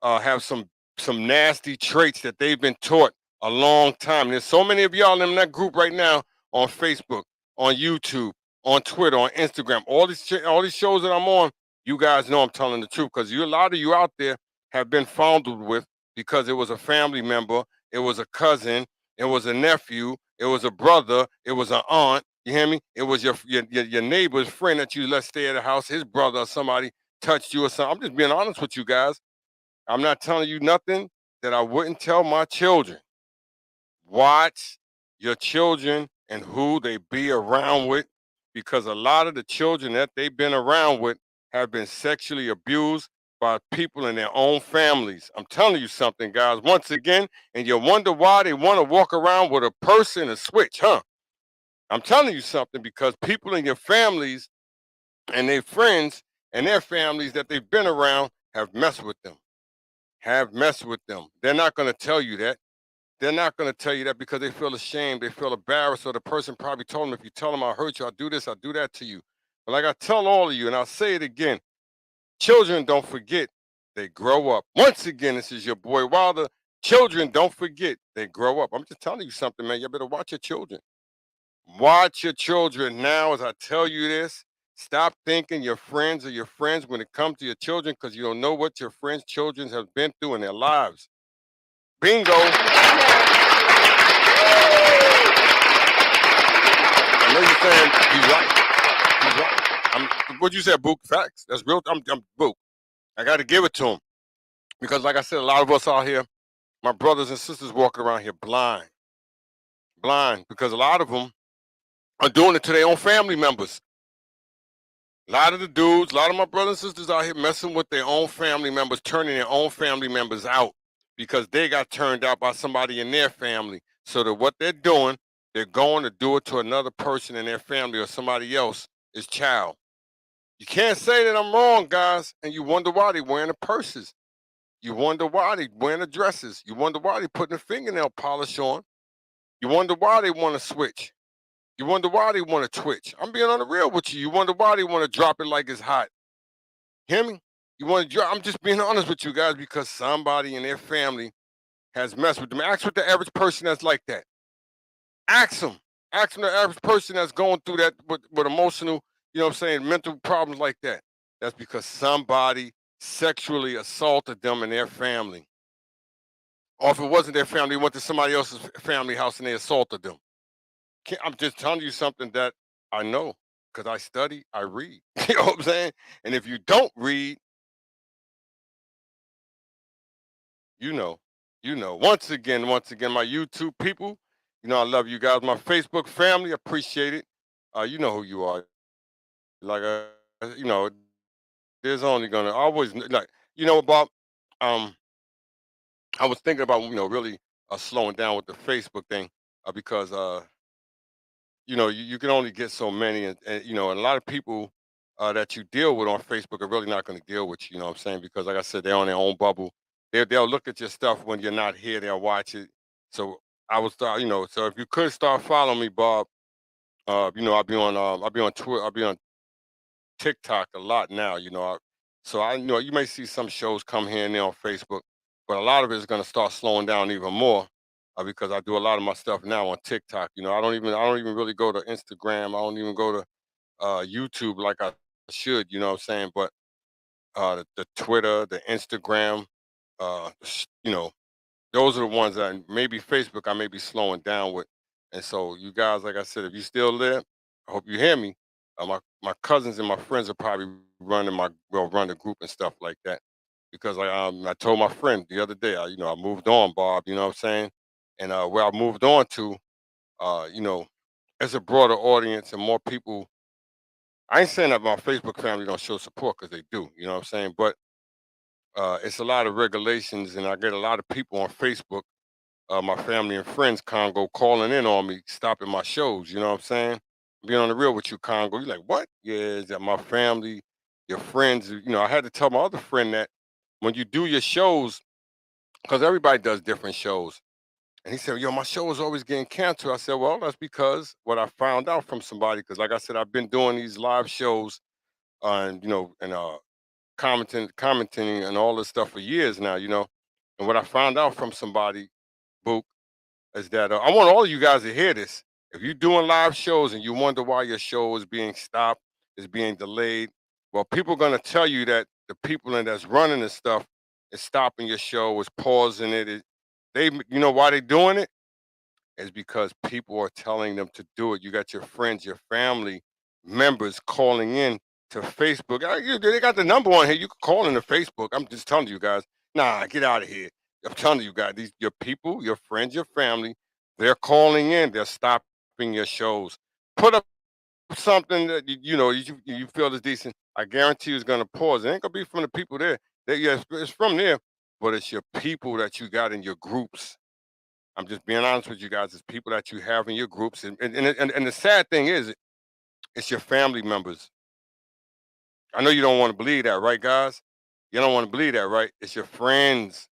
have some nasty traits that they've been taught a long time. There's so many of y'all in that group right now on Facebook, on YouTube, on Twitter, on Instagram. All these shows that I'm on, you guys know I'm telling the truth because a lot of you out there have been fondled with because it was a family member, it was a cousin, it was a nephew, it was a brother, it was an aunt. You hear me? It was your neighbor's friend that you let stay at the house. His brother or somebody touched you or something. I'm just being honest with you guys. I'm not telling you nothing that I wouldn't tell my children. Watch your children and who they be around with because a lot of the children that they've been around with have been sexually abused by people in their own families. I'm telling you something, guys, once again, and you wonder why they want to walk around with a purse and a switch, huh? I'm telling you something because people in your families and their friends and their families that they've been around have messed with them. They're not going to tell you that. They're not going to tell you that because they feel ashamed. They feel embarrassed. Or the person probably told them, if you tell them I'll hurt you, I'll do this, I'll do that to you. But like I tell all of you, and I'll say it again, children don't forget. They grow up. Once again, this is your boy Wilder. Children don't forget. They grow up. I'm just telling you something, man. You better watch your children. Watch your children now as I tell you this. Stop thinking your friends are your friends when it comes to your children because you don't know what your friends' children have been through in their lives. Bingo. I know you're saying he's right. He's right. What you said, Book? Facts. That's real. I'm Book. I got to give it to him because, like I said, a lot of us out here, my brothers and sisters walking around here blind because a lot of them are doing it to their own family members. A lot of the dudes, a lot of my brothers and sisters out here messing with their own family members, turning their own family members out because they got turned out by somebody in their family. So that what they're doing, they're going to do it to another person in their family or somebody else's child. You can't say that I'm wrong, guys, and you wonder why they wearing the purses. You wonder why they wearing the dresses. You wonder why they putting the fingernail polish on. You wonder why they want to switch. You wonder why they want to twitch. I'm being on the real with you. You wonder why they want to drop it like it's hot. Hear me? You want to drop? I'm just being honest with you guys because somebody in their family has messed with them. Ask what the average person that's like that. Ask them. Ask them the average person that's going through that with emotional, you know what I'm saying, mental problems like that. That's because somebody sexually assaulted them in their family. Or if it wasn't their family, they went to somebody else's family house and they assaulted them. I'm just telling you something that I know because I study, I read. You know what I'm saying? And if you don't read, you know, you know. Once again, my YouTube people, you know, I love you guys. My Facebook family, appreciate it. You know who you are. Like, you know, there's only gonna always like, you know, about um, I was thinking about, you know, really slowing down with the Facebook thing because you know, you can only get so many, and you know, and a lot of people that you deal with on Facebook are really not going to deal with you. You know what I'm saying? Because, like I said, they're on their own bubble. They'll look at your stuff when you're not here. They'll watch it. So I was, you know, so if you could start following me, Bob, you know, I'll be on Twitter, I'll be on TikTok a lot now. You know, so I you know you may see some shows come here and there on Facebook, but a lot of it is going to start slowing down even more because I do a lot of my stuff now on TikTok. You know, I don't even really go to Instagram. I don't even go to YouTube like I should. You know what I'm saying? But the Twitter, the Instagram, you know, those are the ones that maybe Facebook I may be slowing down with. And so you guys, like I said, if you still there, I hope you hear me. My cousins and my friends are probably run the group and stuff like that because I told my friend the other day you know I moved on, Bob. You know what I'm saying? And where I moved on to, you know, as a broader audience and more people. I ain't saying that my Facebook family don't show support because they do. You know what I'm saying? But it's a lot of regulations, and I get a lot of people on Facebook, my family and friends, Congo, calling in on me, stopping my shows. You know what I'm saying? Being on the real with you, Congo. You're like, what? Yeah, is that my family, your friends? You know, I had to tell my other friend that when you do your shows, because everybody does different shows. And he said, yo, my show is always getting canceled. I said, well, that's because what I found out from somebody. Because, like I said, I've been doing these live shows and, you know, and commenting and all this stuff for years now, you know. And what I found out from somebody, Book, is that I want all of you guys to hear this. If you're doing live shows and you wonder why your show is being stopped, is being delayed, well, people are going to tell you that the people that's running this stuff is stopping your show, is pausing it. You know why they're doing it? Is because people are telling them to do it. You got your friends, your family members calling in to Facebook. They got the number on here. You can call into Facebook. I'm just telling you guys. Nah, get out of here. I'm telling you guys, these your people, your friends, your family, they're calling in. They're stopping your shows. Put up something that you know you feel is decent. I guarantee you it's gonna pause. It ain't gonna be from the people there. Yeah, it's from there, but it's your people that you got in your groups. I'm just being honest with you guys. It's people that you have in your groups, and the sad thing is, it's your family members. I know you don't want to believe that, right, guys? You don't want to believe that, right? It's your friends,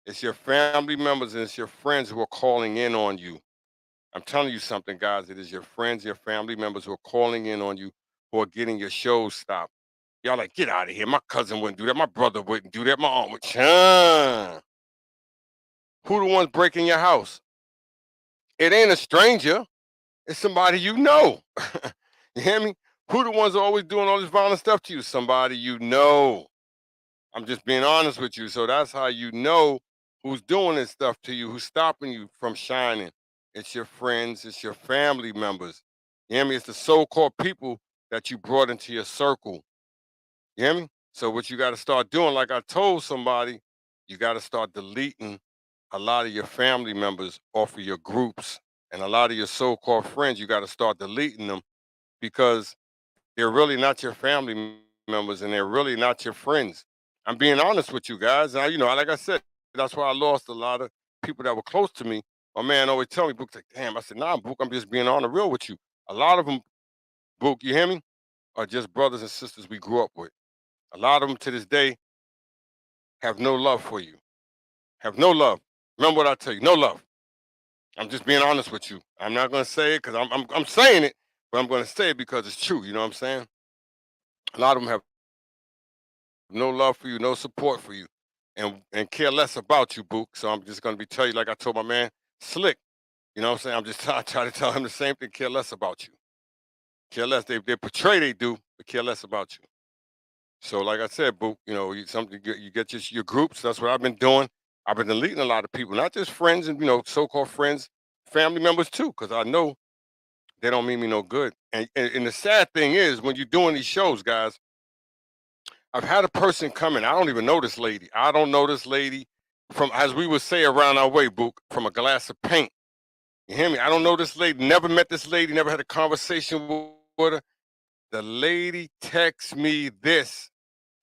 it's your family members, and it's your friends who are calling in on you. I'm telling you something, guys. It is your friends, your family members who are calling in on you, who are getting your shows stopped. Y'all like, get out of here. My cousin wouldn't do that. My brother wouldn't do that. My aunt would. Who the ones breaking your house? It ain't a stranger. It's somebody you know. You hear me? Who the ones always doing all this violent stuff to you? Somebody you know. I'm just being honest with you. So that's how you know who's doing this stuff to you, who's stopping you from shining. It's your friends, it's your family members. You hear me? It's the so-called people that you brought into your circle. You hear me? So what you got to start doing, like I told somebody, you got to start deleting a lot of your family members off of your groups, and a lot of your so-called friends. You got to start deleting them because they're really not your family members and they're really not your friends. I'm being honest with you guys. Like I said, that's why I lost a lot of people that were close to me. My man always tell me, Book, like, damn. I said, nah, Book, I'm just being on the real with you. A lot of them, Book, you hear me, are just brothers and sisters we grew up with. A lot of them to this day have no love for you. Have no love. Remember what I tell you, no love. I'm just being honest with you. I'm not gonna say it because I'm saying it, but I'm gonna say it because it's true. You know what I'm saying? A lot of them have no love for you, no support for you, and care less about you, Book. So I'm just gonna be tell you, like I told my man Slick. You know what I'm saying? I'm just try to tell him the same thing. Care less about you. Care less. They portray they do, but care less about you. So like I said, Book, you get your groups. That's what I've been doing. I've been deleting a lot of people, not just friends and so-called friends, family members too, because I know they don't mean me no good. And the sad thing is, when you're doing these shows, guys, I've had a person come in. I don't even know this lady. I don't know this lady from, as we would say around our way, Book, from a glass of paint. You hear me? I don't know this lady. Never met this lady. Never had a conversation with her. The lady texts me this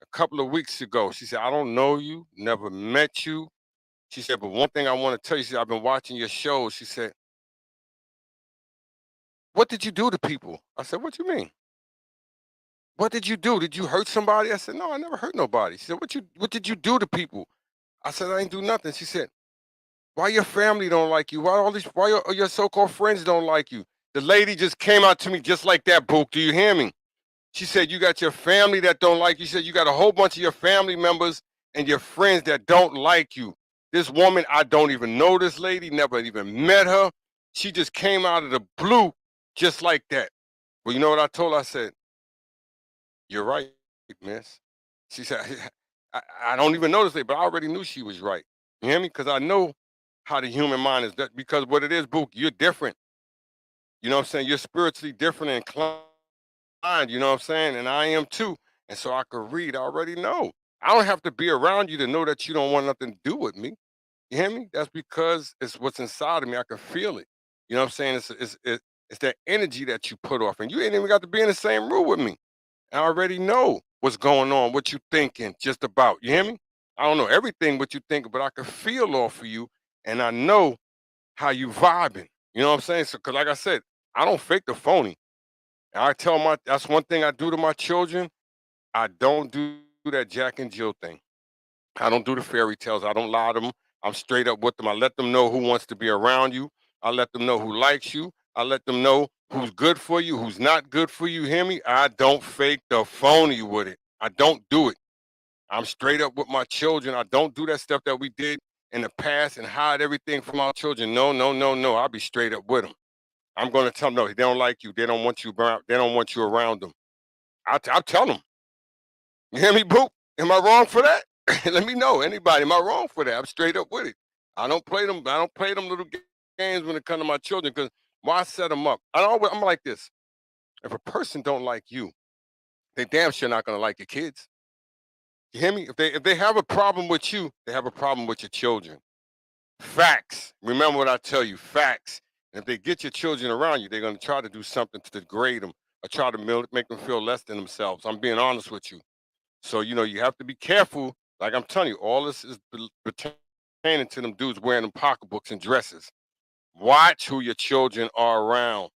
a couple of weeks ago. She said, I don't know you, never met you. She said, but one thing I want to tell you, she said, I've been watching your shows. She said, what did you do to people? I said, what you mean? What did you do? Did you hurt somebody? I said, no, I never hurt nobody. She said, what did you do to people? I said, I ain't do nothing. She said, why your family don't like you? Why your so-called friends don't like you? The lady just came out to me just like that, Book. Do you hear me? She said, you got your family that don't like you. She said, you got a whole bunch of your family members and your friends that don't like you. This woman, I don't even know this lady, never even met her. She just came out of the blue just like that. Well, you know what I told her? I said, you're right, miss. She said, I don't even know this lady, but I already knew she was right. You hear me? Because I know how the human mind is. That because what it is, Book, you're different. You know what I'm saying? You're spiritually different and inclined. You know what I'm saying? And I am too. And so I could read. I already know. I don't have to be around you to know that you don't want nothing to do with me. You hear me? That's because it's what's inside of me. I can feel it. You know what I'm saying? It's that energy that you put off. And you ain't even got to be in the same room with me. I already know what's going on, what you thinking just about. You hear me? I don't know everything what you think, but I can feel off of you. And I know how you vibing. You know what I'm saying? So, cause like I said, I don't fake the phony. I tell that's one thing I do to my children. I don't do that Jack and Jill thing. I don't do the fairy tales. I don't lie to them. I'm straight up with them. I let them know who wants to be around you. I let them know who likes you. I let them know who's good for you, who's not good for you. Hear me? I don't fake the phony with it. I don't do it. I'm straight up with my children. I don't do that stuff that we did in the past and hide everything from our children. No, no, no, no. I'll be straight up with them. I'm going to tell them, no, they don't like you. They don't want you around. They don't want you around them. I'll tell them. You hear me, Boop? Am I wrong for that? Let me know. Anybody, am I wrong for that? I'm straight up with it. I don't play them. I don't play them little games when it comes to my children because why set them up? I'm like this. If a person don't like you, they damn sure not going to like your kids. You hear me? If they have a problem with you, they have a problem with your children. Facts. Remember what I tell you. Facts. And if they get your children around you, they're going to try to do something to degrade them or try to make them feel less than themselves. I'm being honest with you. So, you have to be careful. Like I'm telling you, all this is pertaining to them dudes wearing them pocketbooks and dresses. Watch who your children are around.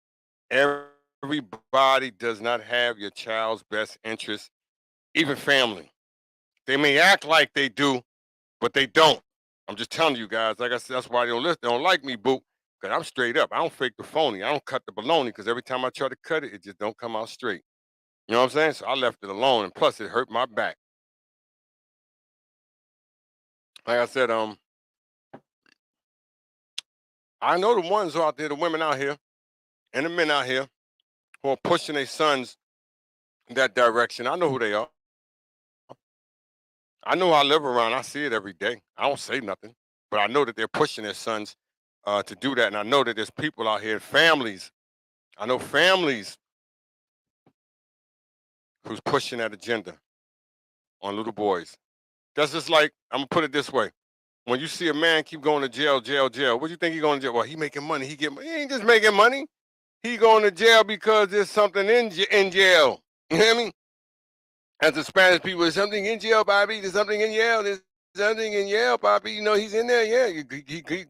Everybody does not have your child's best interest, even family. They may act like they do, but they don't. I'm just telling you guys. Like I said, that's why they don't listen. They don't like me, boo. Because I'm straight up. I don't fake the phony. I don't cut the baloney because every time I try to cut it, it just don't come out straight. You know what I'm saying? So I left it alone. And plus, it hurt my back. Like I said, I know the ones who out there, the women out here and the men out here who are pushing their sons in that direction. I know who they are. I know I live around. I see it every day. I don't say nothing, but I know that they're pushing their sons to do that. And I know that there's people out here, families. I know families who's pushing that agenda on little boys. That's just like, I'm gonna put it this way. When you see a man keep going to jail, jail, jail, what do you think he going to jail? Well, he making money. He ain't just making money. He going to jail because there's something in jail. You hear me? As the Spanish people, there's something in jail, Bobby. There's something in Yale. There's something in Yale, Bobby. You know, he's in there. Yeah.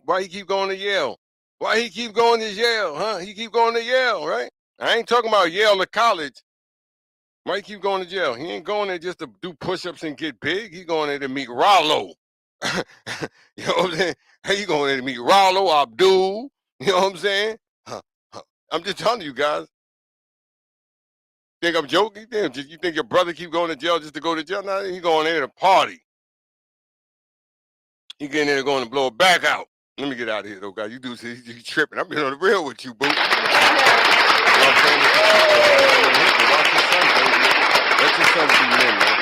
Why he keep going to Yale? Why he keep going to Yale? Huh? He keep going to Yale, right? I ain't talking about Yale or college. Why he keep going to jail? He ain't going there just to do push-ups and get big. He going there to meet Rollo. You know what I'm saying? Hey, you going there to meet Rollo, Abdul. You know what I'm saying? Huh, huh. I'm just telling you guys. Think I'm joking? You think your brother keep going to jail just to go to jail? No, he going there to party. He getting there going to blow it back out. Let me get out of here, though, guys. You do see you tripping. I'm being on the real with you, boo. You know what I'm saying? Watch your sons, baby. Let your sons be men, man.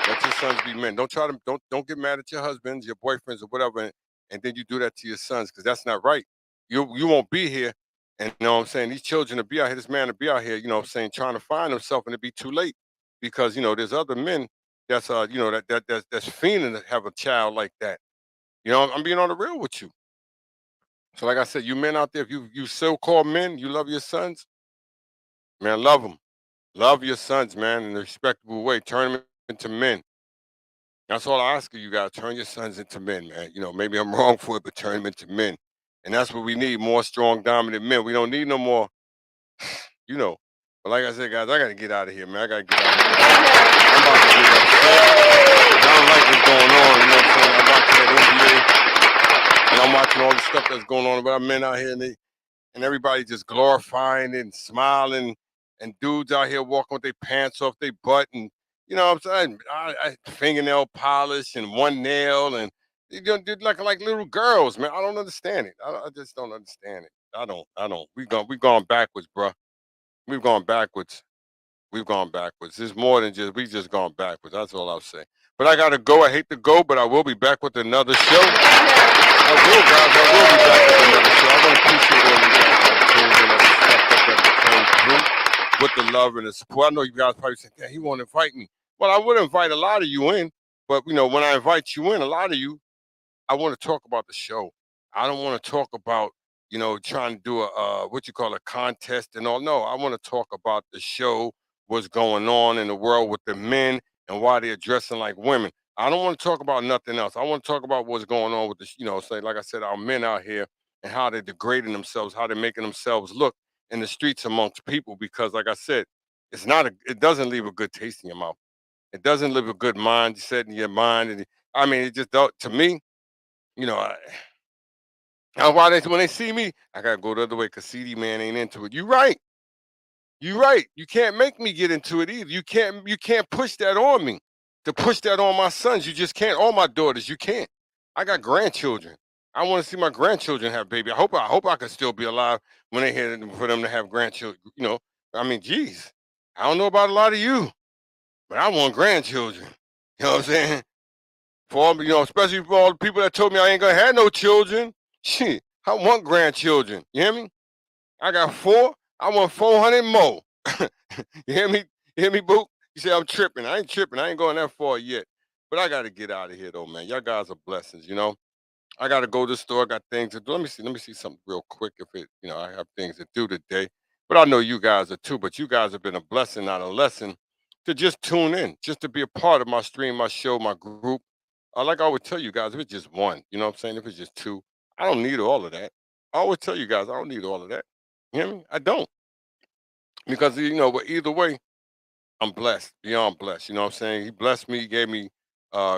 Let your sons be men. Don't try to don't get mad at your husbands, your boyfriends, or whatever, and then you do that to your sons, because that's not right. You won't be here, and you know what I'm saying, these children will be out here, this man will be out here, you know what I'm saying, trying to find himself, and it'll be too late, because there's other men that's that's fiending to have a child like that. I'm being on the real with you. So like I said, you men out there, if you so-called men, you love your sons, man, love them. Love your sons, man, in a respectable way. Turn them into men. That's all I ask of you guys. Turn your sons into men, man. Maybe I'm wrong for it, but turn them into men. And that's what we need, more strong, dominant men. We don't need no more, you know. But like I said, guys, I got to get out of here, man. I got to get out of here. I'm about to get upset. I don't like what's going on, you know what I'm saying? I'm watching that NBA, and I'm watching all the stuff that's going on about men out here, and everybody just glorifying it and smiling, and dudes out here walking with their pants off their butt, and you know what I'm saying, fingernail polish and one nail, and they're like little girls, man. I don't understand it. I just don't understand it. I don't. We gone backwards, bro. We've gone backwards. We've gone backwards. There's more than just we just gone backwards. That's all I'll say. But I gotta go. I hate to go, but I will be back with another show. I will, guys. I will be back with another show. I want to appreciate all you guys that tuned in, that stepped up, that came through with the love and the support. I know you guys probably saying, "Yeah, he won't invite me." Well, I would invite a lot of you in, but when I invite you in, a lot of you, I want to talk about the show. I don't want to talk about, trying to do a what you call a contest and all. No, I want to talk about the show, what's going on in the world with the men and why they're dressing like women. I don't want to talk about nothing else. I want to talk about what's going on with the, say like I said, our men out here and how they're degrading themselves, how they're making themselves look in the streets amongst people. Because like I said, it doesn't leave a good taste in your mouth. It doesn't leave a good mind set in your mind. And I mean, it just don't, to me, you know, I, why when they see me, I gotta go the other way because CD man ain't into it. You right. You right. You can't make me get into it either. You can't push that on me. To push that on my sons, you just can't. All my daughters, you can't. I got grandchildren. I want to see my grandchildren have baby. I hope I can still be alive when they hear for them to have grandchildren. I mean, geez, I don't know about a lot of you, but I want grandchildren. You know what I'm saying? For all, especially for all the people that told me I ain't gonna have no children. Shit, I want grandchildren. You hear me? I got 4. I want 400 more. You hear me? You hear me, boo? You say I'm tripping. I ain't tripping. I ain't going that far yet. But I gotta get out of here though, man. Y'all guys are blessings. I gotta go to the store. I got things to do. Let me see something real quick. If I have things to do today. But I know you guys are too. But you guys have been a blessing, not a lesson, to just tune in, just to be a part of my stream, my show, my group. Like I always tell you guys, if it's just one, you know what I'm saying? If it's just two, I don't need all of that. I always tell you guys, I don't need all of that. You hear me? I don't. Because, but either way, I'm blessed, beyond blessed. You know what I'm saying? He blessed me, he gave me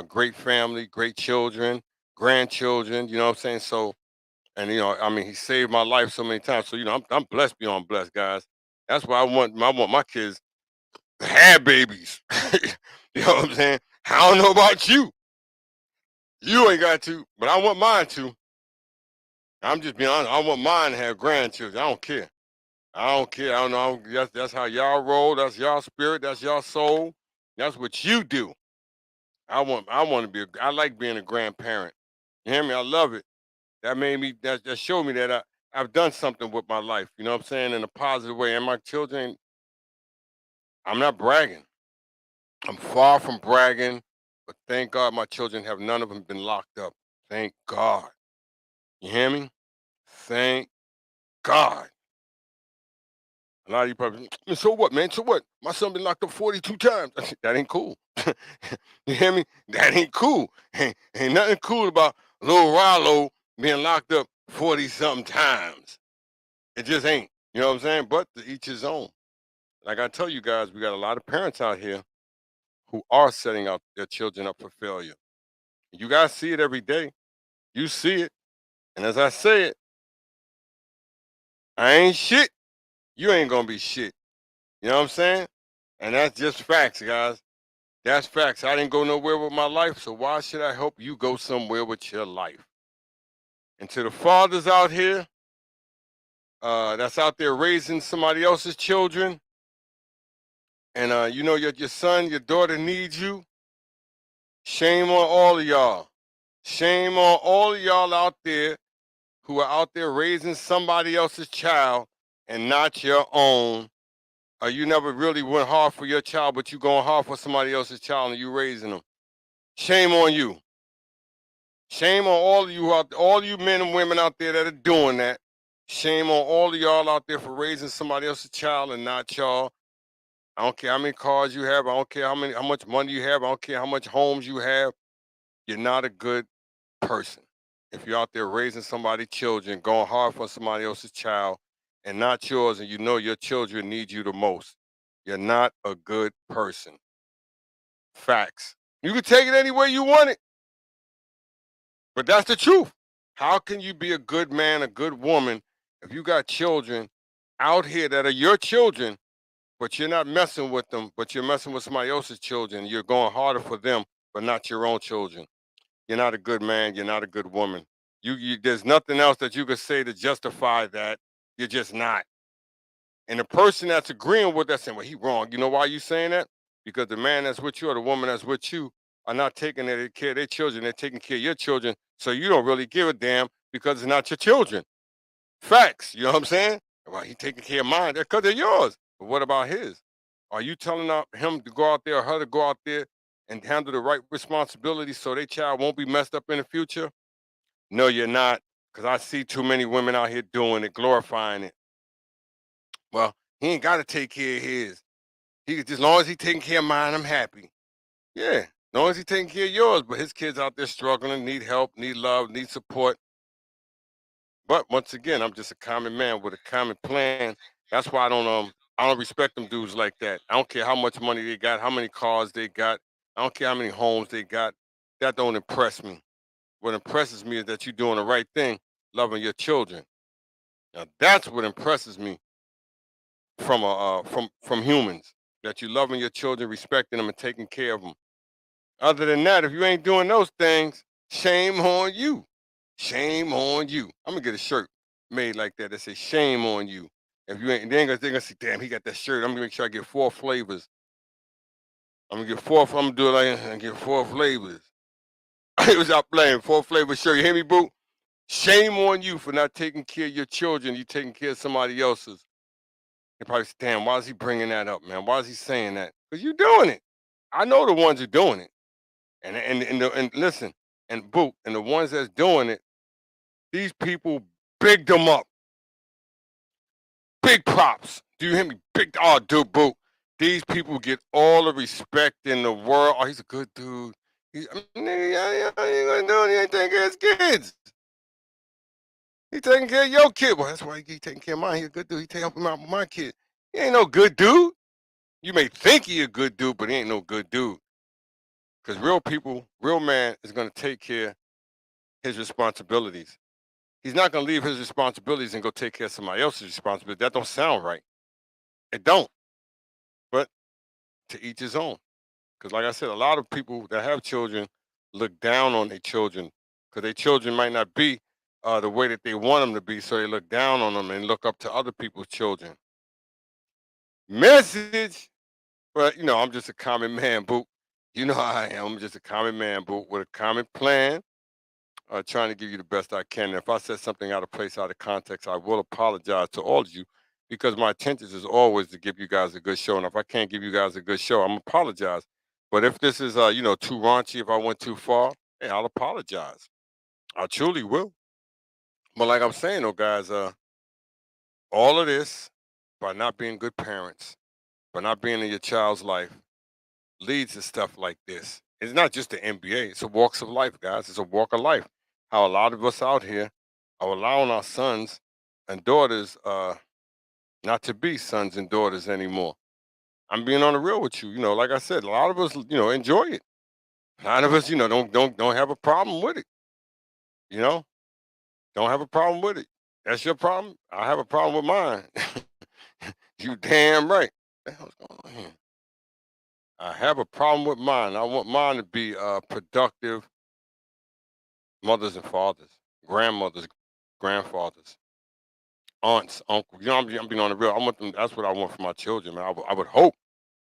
great family, great children, grandchildren, you know what I'm saying? So, and, I mean, he saved my life so many times. So, I'm blessed beyond blessed, guys. That's why I want my kids to have babies. You know what I'm saying? I don't know about you. You ain't got to, but I want mine to. I'm just being honest. I want mine to have grandchildren. I don't care. I don't care. I don't know. That's how y'all roll. That's y'all spirit. That's y'all soul. That's what you do. I want to be. I like being a grandparent. You hear me? I love it. That made me. That showed me that I've done something with my life. You know what I'm saying? In a positive way. And my children, I'm not bragging. I'm far from bragging, but thank God my children have none of them been locked up. Thank God. You hear me? Thank God. A lot of you probably, so what, man? So what? My son been locked up 42 times. That ain't cool. You hear me? That ain't cool. Ain't nothing cool about little Rollo being locked up 40 something times. It just ain't. You know what I'm saying? But to each his own. Like I tell you guys, we got a lot of parents out here who are setting out their children up for failure. You guys see it every day. You see it. And as I say it, I ain't shit. You ain't gonna be shit. You know what I'm saying? And that's just facts, guys. That's facts. I didn't go nowhere with my life, so why should I help you go somewhere with your life? And to the fathers out here, that's out there raising somebody else's children, and you know your son, your daughter needs you. Shame on all of y'all. Shame on all of y'all out there who are out there raising somebody else's child and not your own. You never really went hard for your child, but you going hard for somebody else's child and you raising them. Shame on you. Shame on all of you out, all you men and women out there that are doing that. Shame on all of y'all out there for raising somebody else's child and not y'all. I don't care how many cars you have. I don't care how much money you have. I don't care how much homes you have. You're not a good person if you're out there raising somebody's children, going hard for somebody else's child and not yours, and you know your children need you the most. You're not a good person. Facts. You can take it any way you want it, but that's the truth. How can you be a good man, a good woman, if you got children out here that are your children, but you're not messing with them, but you're messing with somebody else's children? You're going harder for them, but not your own children. You're not a good man. You're not a good woman. There's nothing else that you could say to justify that. You're just not. And the person that's agreeing with that saying, well, he wrong. You know why you saying that? Because the man that's with you or the woman that's with you are not taking care of their children. They're taking care of your children. So you don't really give a damn because it's not your children. Facts. You know what I'm saying? Well, he taking care of mine because they're yours. But what about his? Are you telling him to go out there or her to go out there and handle the right responsibilities so their child won't be messed up in the future? No, you're not. Because I see too many women out here doing it, glorifying it. Well, he ain't got to take care of his. As long as he taking care of mine, I'm happy. Yeah, as long as he taking care of yours. But his kids out there struggling, need help, need love, need support. But once again, I'm just a common man with a common plan. That's why I don't respect them dudes like that. I don't care how much money they got, how many cars they got. I don't care how many homes they got. That don't impress me. What impresses me is that you're doing the right thing, loving your children. Now that's what impresses me from humans. That you're loving your children, respecting them, and taking care of them. Other than that, if you ain't doing those things, shame on you. Shame on you. I'm gonna get a shirt made like that says "Shame on you." If you ain't, they gonna say, "Damn, he got that shirt." I'm gonna make sure I get 4 flavors. I'm gonna get 4. I'm gonna do it like and get 4 flavors. I was out playing 4 flavor shirt. You hear me, boo? Shame on you for not taking care of your children. You taking care of somebody else's. They probably say, "Damn, why is he bringing that up, man? Why is he saying that?" Because you're doing it. I know the ones who are doing it. And listen, and boot, and the ones that's doing it, these people bigged them up. Big props. Do you hear me? Big dude, boot. These people get all the respect in the world. Oh, he's a good dude. Nigga, I ain't gonna do it. He ain't taking care of his kids. He taking care of your kid. Well, that's why he taking care of mine. He a good dude. He helping out with my kid. He ain't no good dude. You may think he a good dude, but he ain't no good dude. Because real people, real man is gonna take care of his responsibilities. He's not gonna leave his responsibilities and go take care of somebody else's responsibility. That don't sound right. It don't. But to each his own. Because like I said, a lot of people that have children look down on their children because their children might not be the way that they want them to be. So they look down on them and look up to other people's children. Message. But I'm just a common man, boo. You know how I am. I'm just a common man, boo, with a common plan. Trying to give you the best I can. And if I said something out of place, out of context, I will apologize to all of you. because my intentions is always to give you guys a good show. And if I can't give you guys a good show, I'm apologize. But if this is too raunchy, if I went too far, hey, I'll apologize. I truly will. But like I'm saying though, guys, all of this by not being good parents, by not being in your child's life, leads to stuff like this. It's not just the NBA, it's a walks of life, guys. It's a walk of life. How a lot of us out here are allowing our sons and daughters not to be sons and daughters anymore. I'm being on the real with you. Like I said, a lot of us, enjoy it. A lot of us, don't have a problem with it. You know, don't have a problem with it. That's your problem. I have a problem with mine. You damn right. What the hell's going on here? I have a problem with mine. I want mine to be productive mothers and fathers, grandmothers, grandfathers, aunts, uncles. I'm being on the real. I want them. That's what I want for my children, man. I would hope.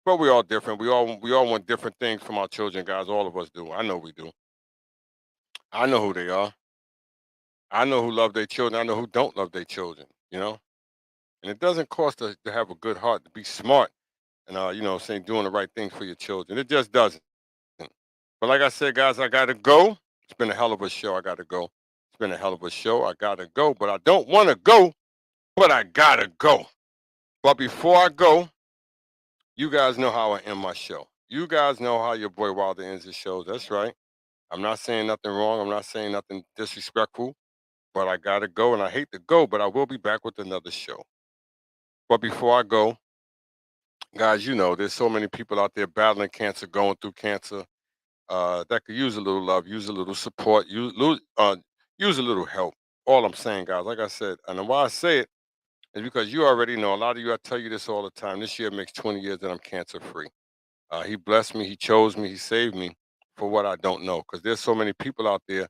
But we all different. We all want different things from our children, guys. All of us do. I know we do. I know who they are. I know who love their children. I know who don't love their children. And it doesn't cost us to have a good heart, to be smart, and saying doing the right thing for your children. It just doesn't. But like I said, guys, I gotta go. It's been a hell of a show. I gotta go. It's been a hell of a show. I gotta go, but I don't want to go. But I gotta go. But before I go, you guys know how I end my show. You guys know how your boy Wilder ends his shows. That's right. I'm not saying nothing wrong. I'm not saying nothing disrespectful. But I gotta go, and I hate to go, but I will be back with another show. But before I go, guys, there's so many people out there battling cancer, going through cancer, that could use a little love, use a little support, use a little help. All I'm saying, guys, like I said, and why I say it is because you already know. A lot of you, I tell you this all the time. This year makes 20 years that I'm cancer free. He blessed me, he chose me, he saved me for what I don't know. Because there's so many people out there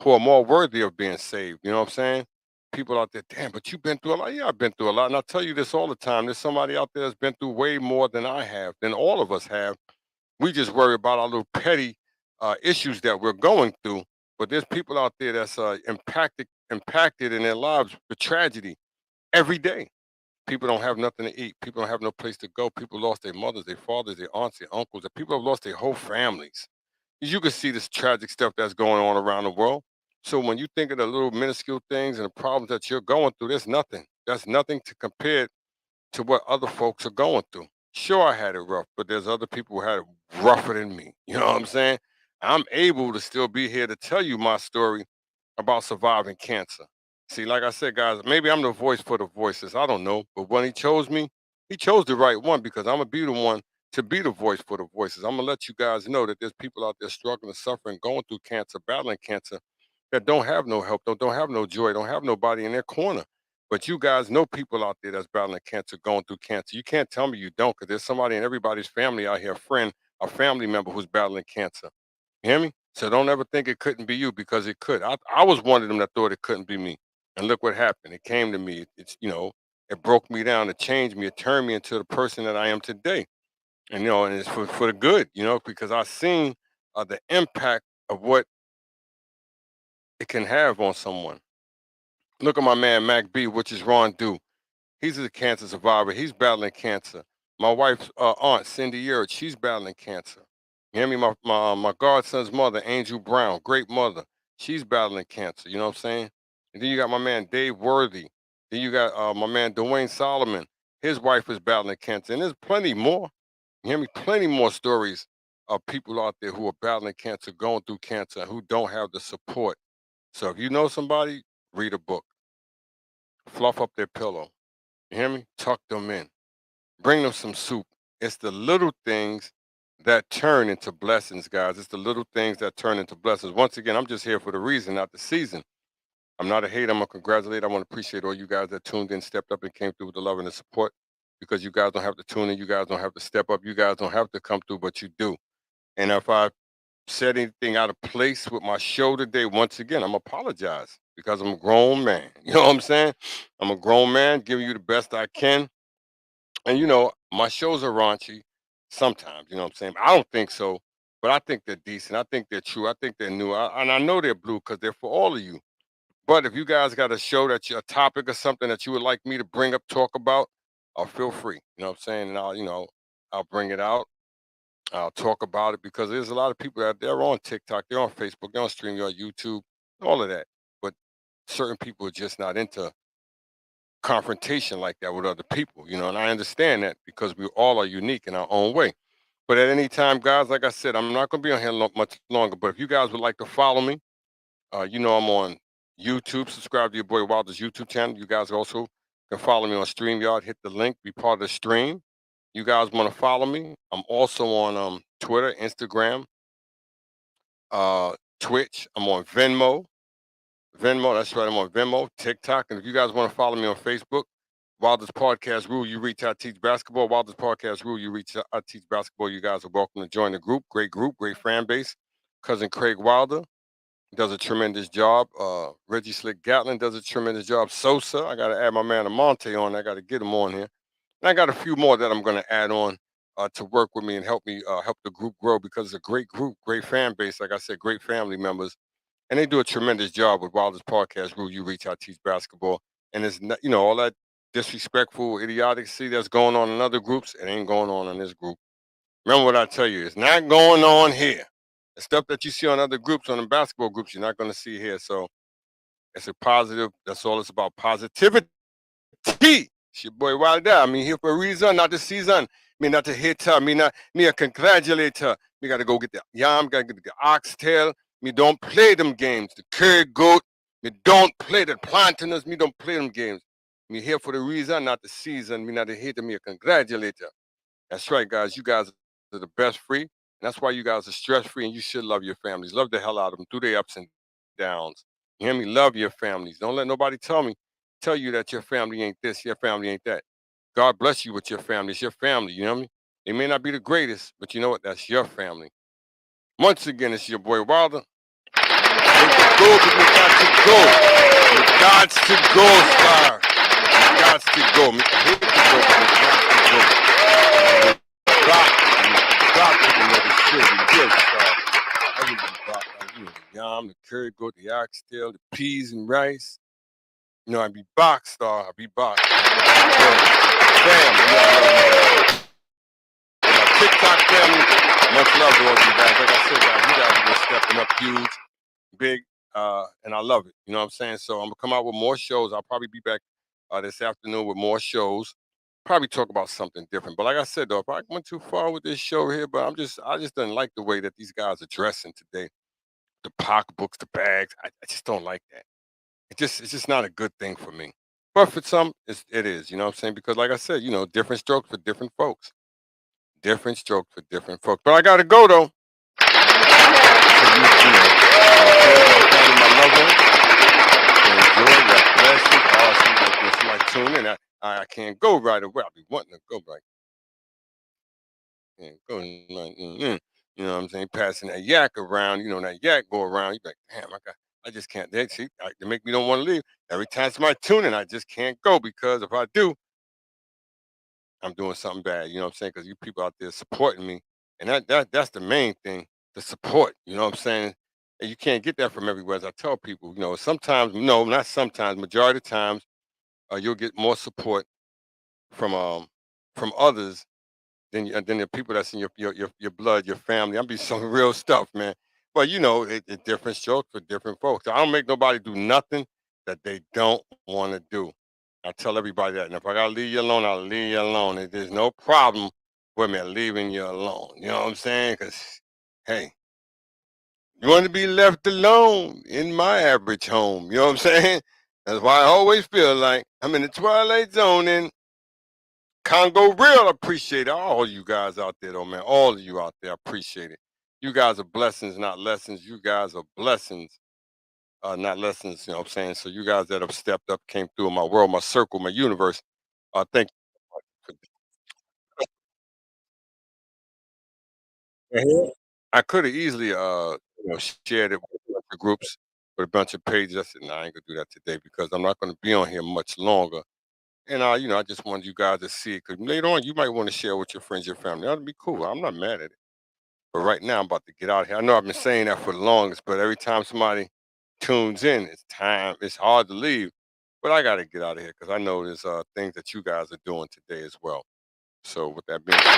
who are more worthy of being saved. You know what I'm saying? People out there, damn, but you've been through a lot. Yeah, I've been through a lot. And I tell you this all the time. There's somebody out there that's been through way more than I have, than all of us have. We just worry about our little petty issues that we're going through. But there's people out there that's impacted in their lives with tragedy every day. People don't have nothing to eat. People don't have no place to go. People lost their mothers, their fathers, their aunts, their uncles. And people have lost their whole families. You can see this tragic stuff that's going on around the world. So when you think of the little minuscule things and the problems that you're going through, there's nothing. That's nothing to compare to what other folks are going through. Sure, I had it rough, but there's other people who had it rougher than me. You know what I'm saying? I'm able to still be here to tell you my story about surviving cancer. See, like I said, guys, maybe I'm the voice for the voiceless. I don't know. But when he chose me, he chose the right one because I'm going to be the one to be the voice for the voices. I'm going to let you guys know that there's people out there struggling, suffering, going through cancer, battling cancer that don't have no help, don't have no joy, don't have nobody in their corner. But you guys know people out there that's battling cancer, going through cancer. You can't tell me you don't, because there's somebody in everybody's family out here, a friend, a family member who's battling cancer. You hear me? So don't ever think it couldn't be you, because it could. I was one of them that thought it couldn't be me. And look what happened. It came to me. It broke me down, it changed me, it turned me into the person that I am today. And it's for the good, because I seen the impact of what it can have on someone. Look at my man Mac B, which is Ron Do. He's a cancer survivor. He's battling cancer. My wife's aunt, Cindy Yerritt, she's battling cancer. You hear me? My godson's mother, Angel Brown, great mother. She's battling cancer. You know what I'm saying? And then you got my man Dave Worthy. Then you got my man Dwayne Solomon. His wife is battling cancer. And there's plenty more. You hear me? Plenty more stories of people out there who are battling cancer, going through cancer, who don't have the support. So if you know somebody, read a book. Fluff up their pillow. You hear me? Tuck them in. Bring them some soup. It's the little things that turn into blessings, guys. It's the little things that turn into blessings. Once again, I'm just here for the reason, not the season. I'm not a hater. I'm going to congratulate. I want to appreciate all you guys that tuned in, stepped up, and came through with the love and the support, because you guys don't have to tune in. You guys don't have to step up. You guys don't have to come through, but you do. And if I said anything out of place with my show today, once again, I'm apologize, because I'm a grown man. You know what I'm saying? I'm a grown man giving you the best I can. And my shows are raunchy sometimes, you know what I'm saying? I don't think so, but I think they're decent. I think they're true. I think they're new. And I know they're blue because they're for all of you. But if you guys got a show that a topic or something that you would like me to bring up, talk about, feel free. You know what I'm saying? And I'll bring it out. I'll talk about it because there's a lot of people out there on TikTok, they're on Facebook, they're on StreamYard, YouTube, all of that. But certain people are just not into confrontation like that with other people, and I understand that because we all are unique in our own way. But at any time, guys, like I said, I'm not going to be on here much longer. But if you guys would like to follow me, I'm on YouTube. Subscribe to your boy Wilder's YouTube channel. You guys also can follow me on StreamYard. Hit the link, be part of the stream. You guys want to follow me? I'm also on Twitter, Instagram, Twitch. I'm on Venmo. Venmo, that's right. I'm on Venmo, TikTok. And if you guys want to follow me on Facebook, Wilder's Podcast Rule, you reach out, teach basketball. Wilder's Podcast Rule, you reach out, teach basketball. You guys are welcome to join the group, great fan base. Cousin Craig Wilder does a tremendous job. Reggie Slick Gatlin does a tremendous job. Sosa, I got to add my man Amonte on. I got to get him on here. And I got a few more that I'm going to add on to work with me and help me help the group grow because it's a great group, great fan base. Like I said, great family members. And they do a tremendous job with Wilder's Podcast Rule. You reach out, teach basketball. And it's not, all that disrespectful idiocy that's going on in other groups, it ain't going on in this group. Remember what I tell you, it's not going on here. The stuff that you see on other groups, on the basketball groups, you're not going to see here. So it's a positive. That's all it's about. Positivity. It's your boy Wilder. I mean, here for a reason, not the season. Me not to hit her. Me not me a congratulator. Me gotta go get the yam, gotta get the oxtail. Me don't play them games. The curry goat. Me don't play the plantains. Me don't play them games. Me here for the reason, not the season. Me not to hit me a congratulator. That's right, guys. You guys are the best free. And that's why you guys are stress free and you should love your families. Love the hell out of them through their ups and downs. You hear me? Love your families. Don't let nobody tell you that your family ain't this, your family ain't that. God bless you with your family. It's your family. You know what I mean? They may not be the greatest, but you know what? That's your family. Once again, it's your boy Wilder. Go, but you got to go. You got to go, star. You got to go. I hate to go, but you got to go. Got to the other shit. You did, star. I would be bought like the yam, the curry goat, the oxtail, the peas and rice. I'd be boxed, star. I'd be boxed. Family, my TikTok family, much love to all you guys. Like I said, guys, you guys have been stepping up huge, big, and I love it. You know what I'm saying? So I'm gonna come out with more shows. I'll probably be back this afternoon with more shows. Probably talk about something different. But like I said, though, if I went too far with this show here, but I just didn't like the way that these guys are dressing today. The pocketbooks, the bags. I just don't like that. It's just not a good thing for me. But for some, it is. You know what I'm saying? Because like I said, different strokes for different folks. Different strokes for different folks. But I gotta go though. My loved ones, enjoy your blessings. Oh, when somebody tune in, I can't go right away. I'll be wanting to go right. Can't go like, You know what I'm saying? Passing that yak around, that yak go around. You be like, damn, I just can't. They make me don't want to leave. Every time somebody tune in, I just can't go because if I do, I'm doing something bad. You know what I'm saying? Because you people out there supporting me, and that's the main thing, the support. You know what I'm saying? And you can't get that from everywhere. As I tell people, sometimes, no, not sometimes, majority of times, you'll get more support from others than the people that's in your blood, your family. I'm be some real stuff, man. But it's different strokes for different folks. I don't make nobody do nothing that they don't want to do. I tell everybody that. And if I gotta leave you alone, I'll leave you alone. There's no problem with me leaving you alone. You know what I'm saying? Because hey, you want to be left alone in my average home. You know what I'm saying? That's why I always feel like I'm in the twilight zone and Congo real appreciate it. All you guys out there, though, man. All of you out there, appreciate it. You guys are blessings, not lessons. You guys are blessings, not lessons. You know what I'm saying? So you guys that have stepped up, came through my world, my circle, my universe. Thank you. I could have easily, shared it with a bunch of groups, with a bunch of pages. I said, "No, I ain't gonna do that today because I'm not gonna be on here much longer." And I just wanted you guys to see it because later on, you might want to share with your friends, your family. That'd be cool. I'm not mad at it. But right now, I'm about to get out of here. I know I've been saying that for the longest, but every time somebody tunes in. It's time. It's hard to leave, but I got to get out of here because I know there's things that you guys are doing today as well. So with that being said,